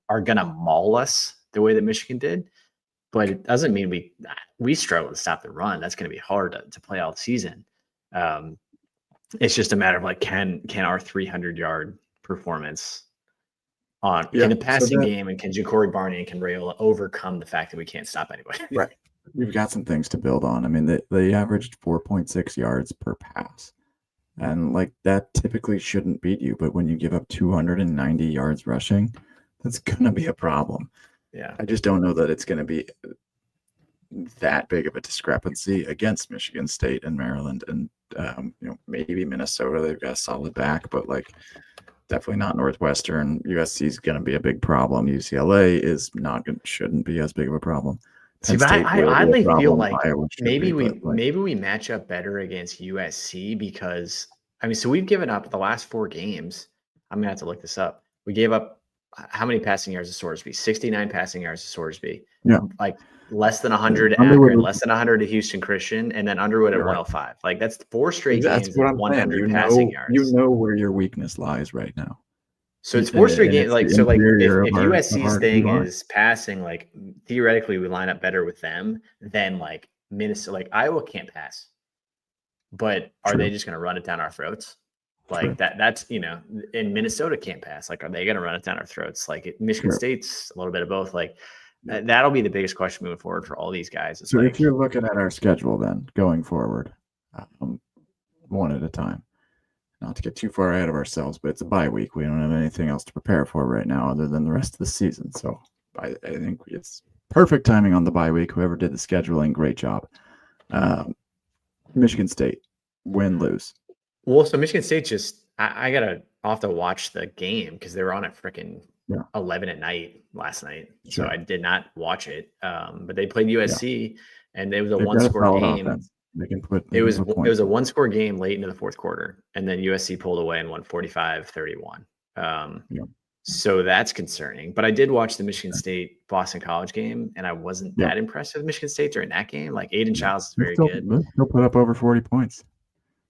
are going to maul us the way that Michigan did. But it doesn't mean we struggle to stop the run. That's going to be hard to play all season. It's just a matter of like, can our 300-yard performance can the passing game and can Ja'Cory Barney and can Rayola overcome the fact that we can't stop anybody? Right. We've got some things to build on. I mean, they averaged 4.6 yards per pass. And like that typically shouldn't beat you, but when you give up 290 yards rushing, that's going to be a problem. Yeah. I just don't know that it's going to be that big of a discrepancy against Michigan State and Maryland and maybe Minnesota. They've got a solid back, but like definitely not Northwestern. USC is going to be a big problem. UCLA is shouldn't be as big of a problem. See, but I oddly feel like maybe we match up better against USC because so we've given up the last 4 games. I'm gonna have to look this up. We gave up how many passing yards to Sorsby? 69 passing yards to Sorsby. Yeah, like less than 100 Akron, less than 100 to Houston Christian, and then Underwood at 105. Like that's 4 straight games with 100 passing yards. You know where your weakness lies right now. So it's 4 straight games. Like, so like if USC's thing is passing, like theoretically we line up better with them than like Minnesota. Like Iowa can't pass, but are they just going to run it down our throats? Like that's and Minnesota can't pass. Like, are they going to run it down our throats? Like Michigan State's a little bit of both. Like that'll be the biggest question moving forward for all these guys. So if you're looking at our schedule, then going forward, one at a time. Not to get too far ahead of ourselves, but it's a bye week. We don't have anything else to prepare for right now other than the rest of the season. So I think it's perfect timing on the bye week. Whoever did the scheduling, great job. Michigan State, win, lose. Well, so Michigan State I'll have to watch the game because they were on at freaking 11 at night last night. So I did not watch it. But they played USC and it was a 1-score game. Offense. It was a 1-score game late into the fourth quarter, and then USC pulled away and won 45-31. So that's concerning. But I did watch the Michigan State Boston College game, and I wasn't that impressed with Michigan State during that game. Like Aiden Childs is very good. They'll put up over 40 points.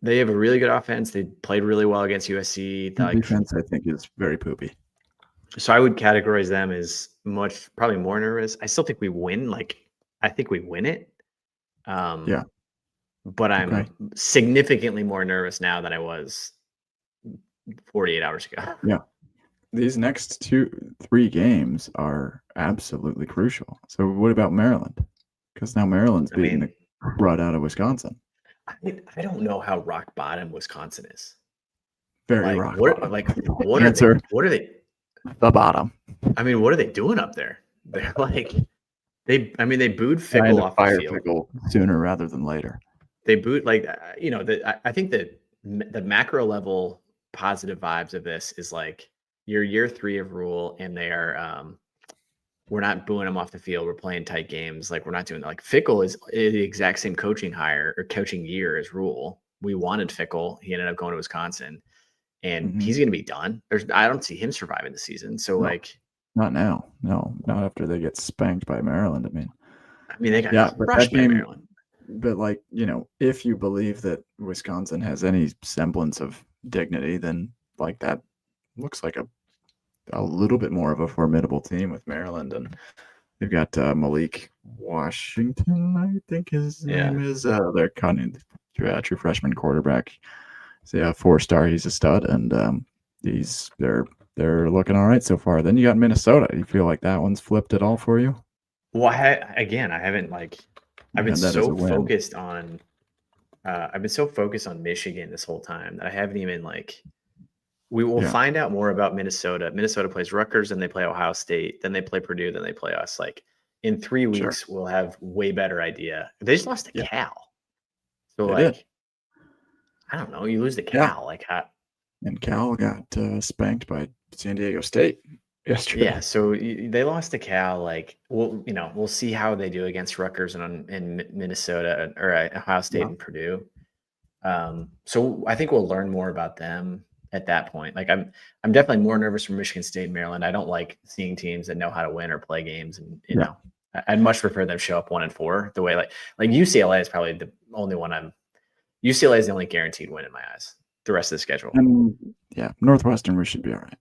They have a really good offense. They played really well against USC. The defense, I think, is very poopy. So I would categorize them as probably more nervous. I still think we win. Like I think we win it. But I'm significantly more nervous now than I was 48 hours ago. Yeah. These next 2-3 games are absolutely crucial. So what about Maryland? Because now Maryland's beating the crud out of Wisconsin. I don't know how rock bottom Wisconsin is. Very rock bottom. What are they? The bottom. I mean, what are they doing up there? They're like, they booed Fickle off the field. Fickle sooner rather than later. They boot I think that the macro level positive vibes of this is like your year 3 of Rule, and they are we're not booing them off the field. We're playing tight games. Like we're not doing that. Like Fickle is the exact same coaching hire or coaching year as Rule. We wanted Fickle. He ended up going to Wisconsin, and he's going to be done. I don't see him surviving the season. So No, like, not now. No, not after they get spanked by Maryland. I mean, they got but crushed that by game. Maryland. But like, if you believe that Wisconsin has any semblance of dignity, then like that looks like a little bit more of a formidable team with Maryland, and they've got Malik Washington, I think his name is. They're kind of true freshman quarterback. So yeah, 4-star. He's a stud, and they're looking all right so far. Then you got Minnesota. You feel like that one's flipped at all for you? Well, I haven't like. I've been so focused on. I've been so focused on Michigan this whole time that I haven't even like. We will find out more about Minnesota. Minnesota plays Rutgers, and they play Ohio State. Then they play Purdue. Then they play us. Like in 3 weeks, we'll have way better idea. They just lost to Cal, so they did. I don't know. You lose to Cal, like how? And Cal got spanked by San Diego State yesterday. Yeah, so they lost to Cal. Like, we'll see how they do against Rutgers and in Minnesota or Ohio State and Purdue. So I think we'll learn more about them at that point. Like, I'm definitely more nervous for Michigan State and Maryland. I don't like seeing teams that know how to win or play games, and you know, I'd much prefer them show up 1-4. The way like UCLA is probably the only one UCLA is the only guaranteed win in my eyes. The rest of the schedule. And Northwestern, we should be all right.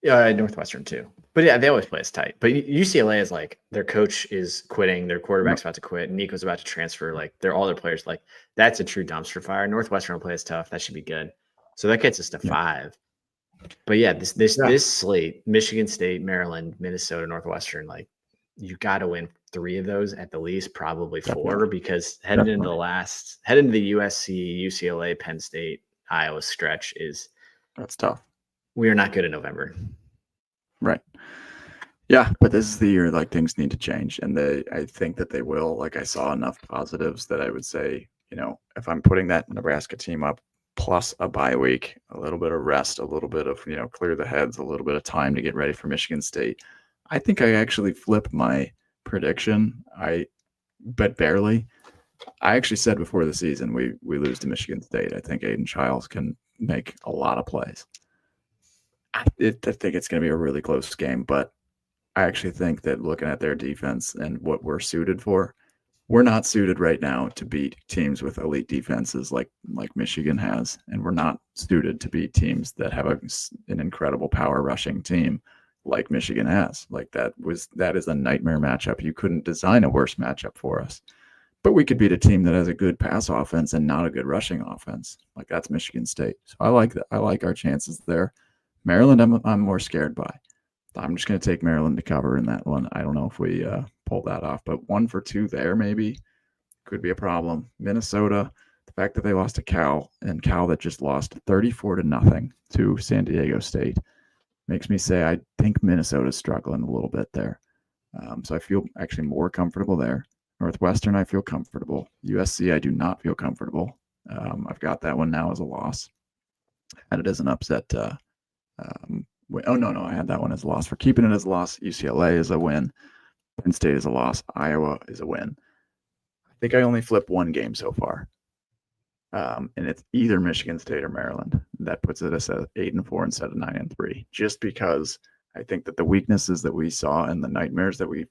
Yeah, Northwestern too. But yeah, they always play us tight. But UCLA is like their coach is quitting, their quarterback's about to quit, Nico's about to transfer. Like all their players, like that's a true dumpster fire. Northwestern will play us tough. That should be good. So that gets us to 5. But yeah, this slate, Michigan State, Maryland, Minnesota, Northwestern, like you got to win 3 of those at the least, probably 4, because heading into the USC, UCLA, Penn State, Iowa stretch that's tough. We are not good in November. Right. Yeah, but this is the year like things need to change, and I think that they will. Like I saw enough positives that I would say, if I'm putting that Nebraska team up plus a bye week, a little bit of rest, a little bit of, clear the heads, a little bit of time to get ready for Michigan State, I think I actually flip my prediction. But barely. I actually said before the season we lose to Michigan State. I think Aiden Childs can make a lot of plays. I think it's going to be a really close game, but I actually think that looking at their defense and what we're suited for, we're not suited right now to beat teams with elite defenses like Michigan has, and we're not suited to beat teams that have an incredible power rushing team like Michigan has. Like that is a nightmare matchup. You couldn't design a worse matchup for us. But we could beat a team that has a good pass offense and not a good rushing offense. Like that's Michigan State. So I like that. I like our chances there. Maryland, I'm more scared by. I'm just going to take Maryland to cover in that one. I don't know if we pull that off, but 1 for 2 there maybe could be a problem. Minnesota, the fact that they lost to Cal, and Cal that just lost 34-0 to San Diego State makes me say I think Minnesota's struggling a little bit there. So I feel actually more comfortable there. Northwestern, I feel comfortable. USC, I do not feel comfortable. I've got that one now as a loss. And it is an upset. No, I had that one as a loss. For keeping it as a loss, UCLA is a win. Penn State is a loss. Iowa is a win. I think I only flipped 1 game so far. And it's either Michigan State or Maryland. That puts it as 8-4 instead of 9-3. Just because I think that the weaknesses that we saw and the nightmares that we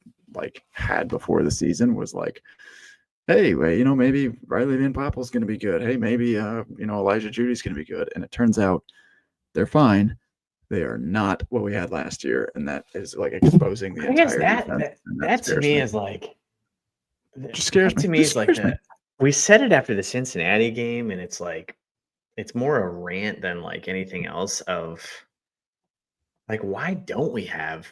had before the season was like, hey, maybe Riley Van Poppel's going to be good. Hey, maybe Elijah Judy's going to be good. And it turns out they're fine. They are not what we had last year, and that is exposing the entire defense. That to me is just scares me. To me, is we said it after the Cincinnati game, and it's more a rant than anything else of why don't we have,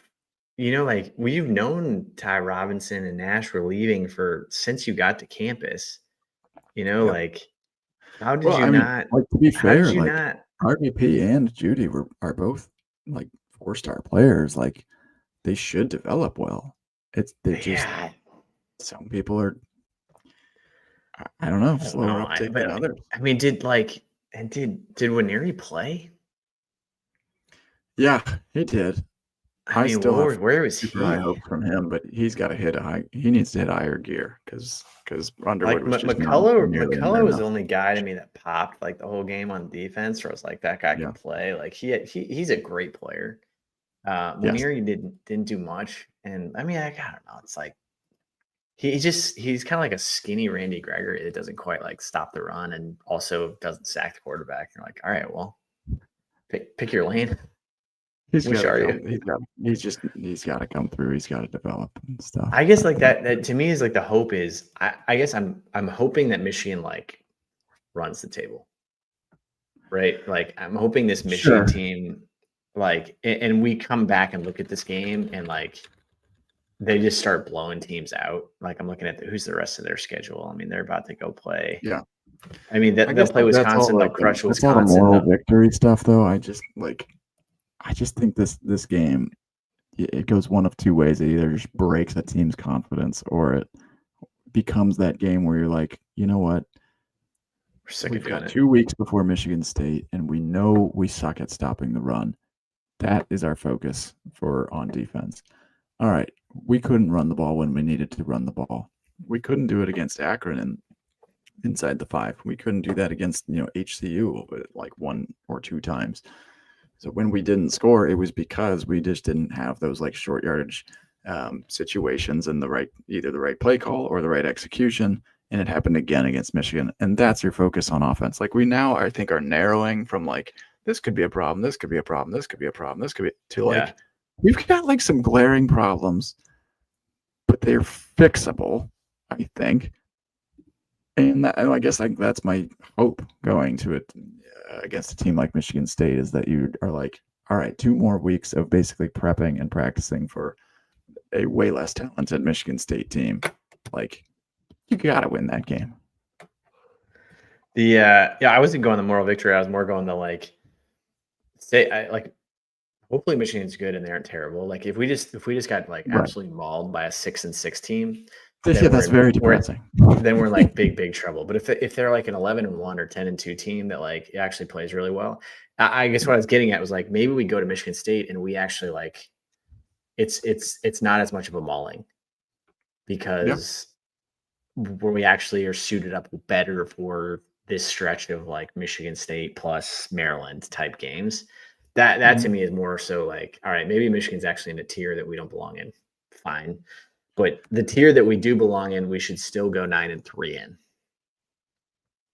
we've known Ty Robinson and Nash were leaving since you got to campus, how did you not? To be fair, RVP and Judy are both 4-star players. They should develop well. Some people are, I don't know, slower uptake than others. I mean, did And did Waneri play? Yeah, he did. I I mean, still have where was super high he? hopes from him, but he's got to hit he needs to hit higher gear because Underwood Like was just not nearly in there McCullough was the enough. only guy to me that popped like the whole game on defense, where I was like, that guy Yeah. can play. Like he's a great player. Yes. Waneri didn't do much, and I mean, I don't know. It's like he's kind of like a skinny Randy Gregory that doesn't quite like stop the run and also doesn't sack the quarterback. You're like, all right, well, pick your lane. He's got Which to are come. you? He's got to come through. He's got to develop and stuff. I guess I like think. that to me is like the hope is I guess I'm hoping that Michigan like runs the table. Right? Like I'm hoping this Michigan Sure. team like and we come back and look at this game and like they just start blowing teams out. Like I'm looking at who's the rest of their schedule. I mean, they're about to go play. Yeah. I mean, I they'll guess play that's all Wisconsin. They'll like crush that's all the Wisconsin. moral victory stuff, though. I just think this game it goes one of two ways. It either just breaks a team's confidence, or it becomes that game where you're like, you know what? We're sick We've of doing got it. 2 weeks before Michigan State, and we know we suck at stopping the run. That is our focus for on defense. All right, we couldn't run the ball when we needed to run the ball. We couldn't do it against Akron and inside the 5. We couldn't do that against HCU like 1 or 2 times. So when we didn't score, it was because we just didn't have those like short yardage situations and either the right play call or the right execution. And it happened again against Michigan. And that's your focus on offense. Like we now, I think, are narrowing from like, this could be a problem, this could be a problem, this could be a problem, this could be to like, Yeah. we've got like some glaring problems, but they're fixable, I think. And I guess that's my hope going to it against a team like Michigan State is that you are like, all right, 2 more weeks of basically prepping and practicing for a way less talented Michigan State team. Like, you got to win that game. I wasn't going the moral victory. I was more going the like hopefully Michigan's good and they aren't terrible. Like if we just got like Right. absolutely mauled by a 6-6 team, Yeah, that's very depressing. Then we're in like big trouble. But if they're like an 11-1 or 10-2 team that like actually plays really well, I guess what I was getting at was like maybe we go to Michigan State and we actually like it's not as much of a mauling because we actually are suited up better for this stretch of like Michigan State plus Maryland type games. That to me is more so like, all right, maybe Michigan's actually in a tier that we don't belong in. Fine. But the tier that we do belong in, we should still go 9-3 in.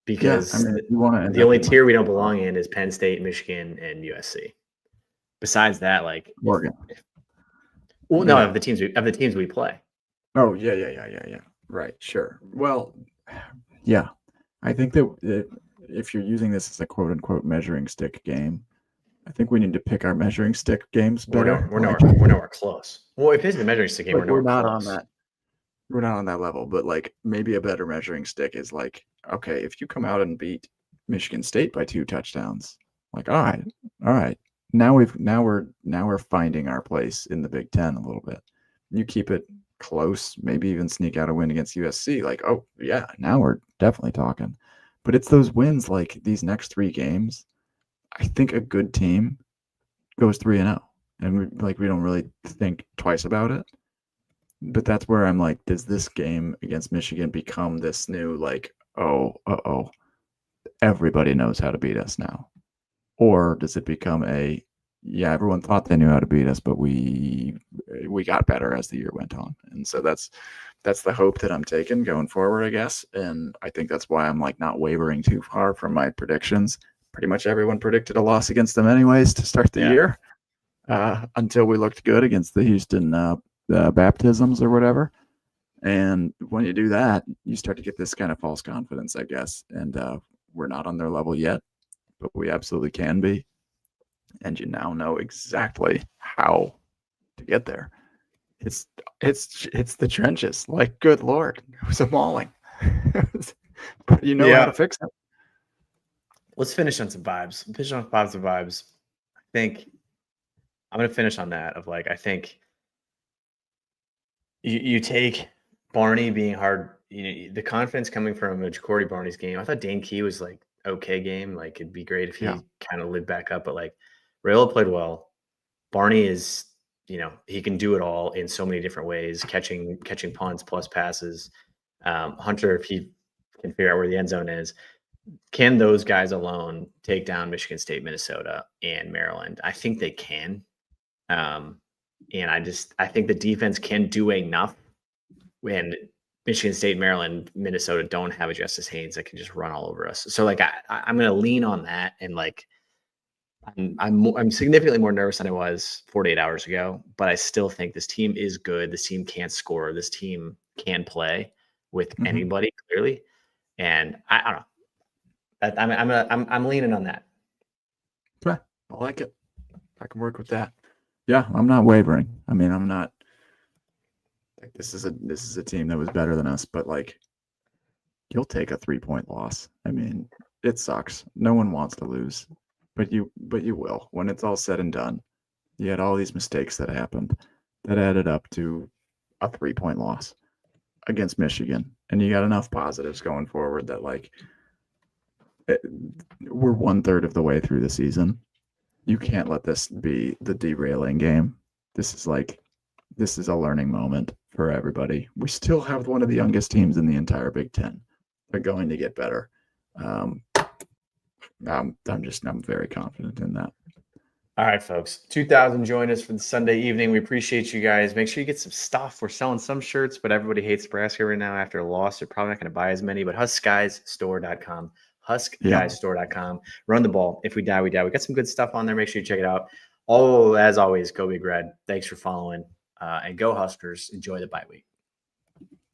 Because the only tier we don't belong in is Penn State, Michigan, and USC. Besides that, like Oregon. Well, no, of the teams we play. Oh, yeah. Right, sure. Well, yeah. I think that if you're using this as a quote unquote measuring stick game, I think we need to pick our measuring stick games better. We're nowhere close. Well, if it's the measuring stick game, like we're not close. on that. We're not on that level, but like maybe a better measuring stick is like, okay, if you come out and beat Michigan State by 2 touchdowns, like all right. Now we're finding our place in the Big Ten a little bit. You keep it close, maybe even sneak out a win against USC. Like, oh yeah, now we're definitely talking. But it's those wins like these next 3 games. I think a good team goes 3-0, and we don't really think twice about it. But that's where I'm like, does this game against Michigan become this new like, everybody knows how to beat us now, or does it become yeah, everyone thought they knew how to beat us, but we got better as the year went on, and so that's the hope that I'm taking going forward, I guess. And I think that's why I'm like not wavering too far from my predictions. Pretty much everyone predicted a loss against them anyways to start the year, until we looked good against the Houston baptisms or whatever. And when you do that, you start to get this kind of false confidence, I guess. And we're not on their level yet, but we absolutely can be. And you now know exactly how to get there. It's the trenches. Like, good Lord, it was a mauling. But you know how to fix it. Let's finish on some vibes. I think I'm going to finish on that of like, I think you take Barney being hard, the confidence coming from a Jacory Barney's game. I thought Dane Key was like okay game. Like it'd be great if he Yeah. kind of lived back up, but like Rayola played well. Barney is, he can do it all in so many different ways, catching punts plus passes. Hunter, if he can figure out where the end zone is, can those guys alone take down Michigan State, Minnesota, and Maryland? I think they can. And I think the defense can do enough when Michigan State, Maryland, Minnesota don't have a Justice Haynes that can just run all over us. So like I'm going to lean on that, and like I'm significantly more nervous than I was 48 hours ago, but I still think this team is good. This team can't score. This team can play with anybody clearly, and I don't know. I'm leaning on that. Okay. I like it. I can work with that. Yeah, I'm not wavering. I mean, I'm not like this is a team that was better than us, but like you'll take a 3-point loss. I mean, it sucks. No one wants to lose, but you will when it's all said and done. You had all these mistakes that happened that added up to a 3-point loss against Michigan, and you got enough positives going forward that like we're 1/3 of the way through the season. You can't let this be the derailing game. This is a learning moment for everybody. We still have one of the youngest teams in the entire Big Ten. They're going to get better. I'm very confident in that. All right, folks. 2,000 join us for the Sunday evening. We appreciate you guys. Make sure you get some stuff. We're selling some shirts, but everybody hates Nebraska right now after a loss. They're probably not going to buy as many, but huskguysstore.com. Huskguysstore.com. Run the ball. If we die, we die. We got some good stuff on there. Make sure you check it out. As always, go Big Red. Thanks for following. And go Huskers. Enjoy the bye week.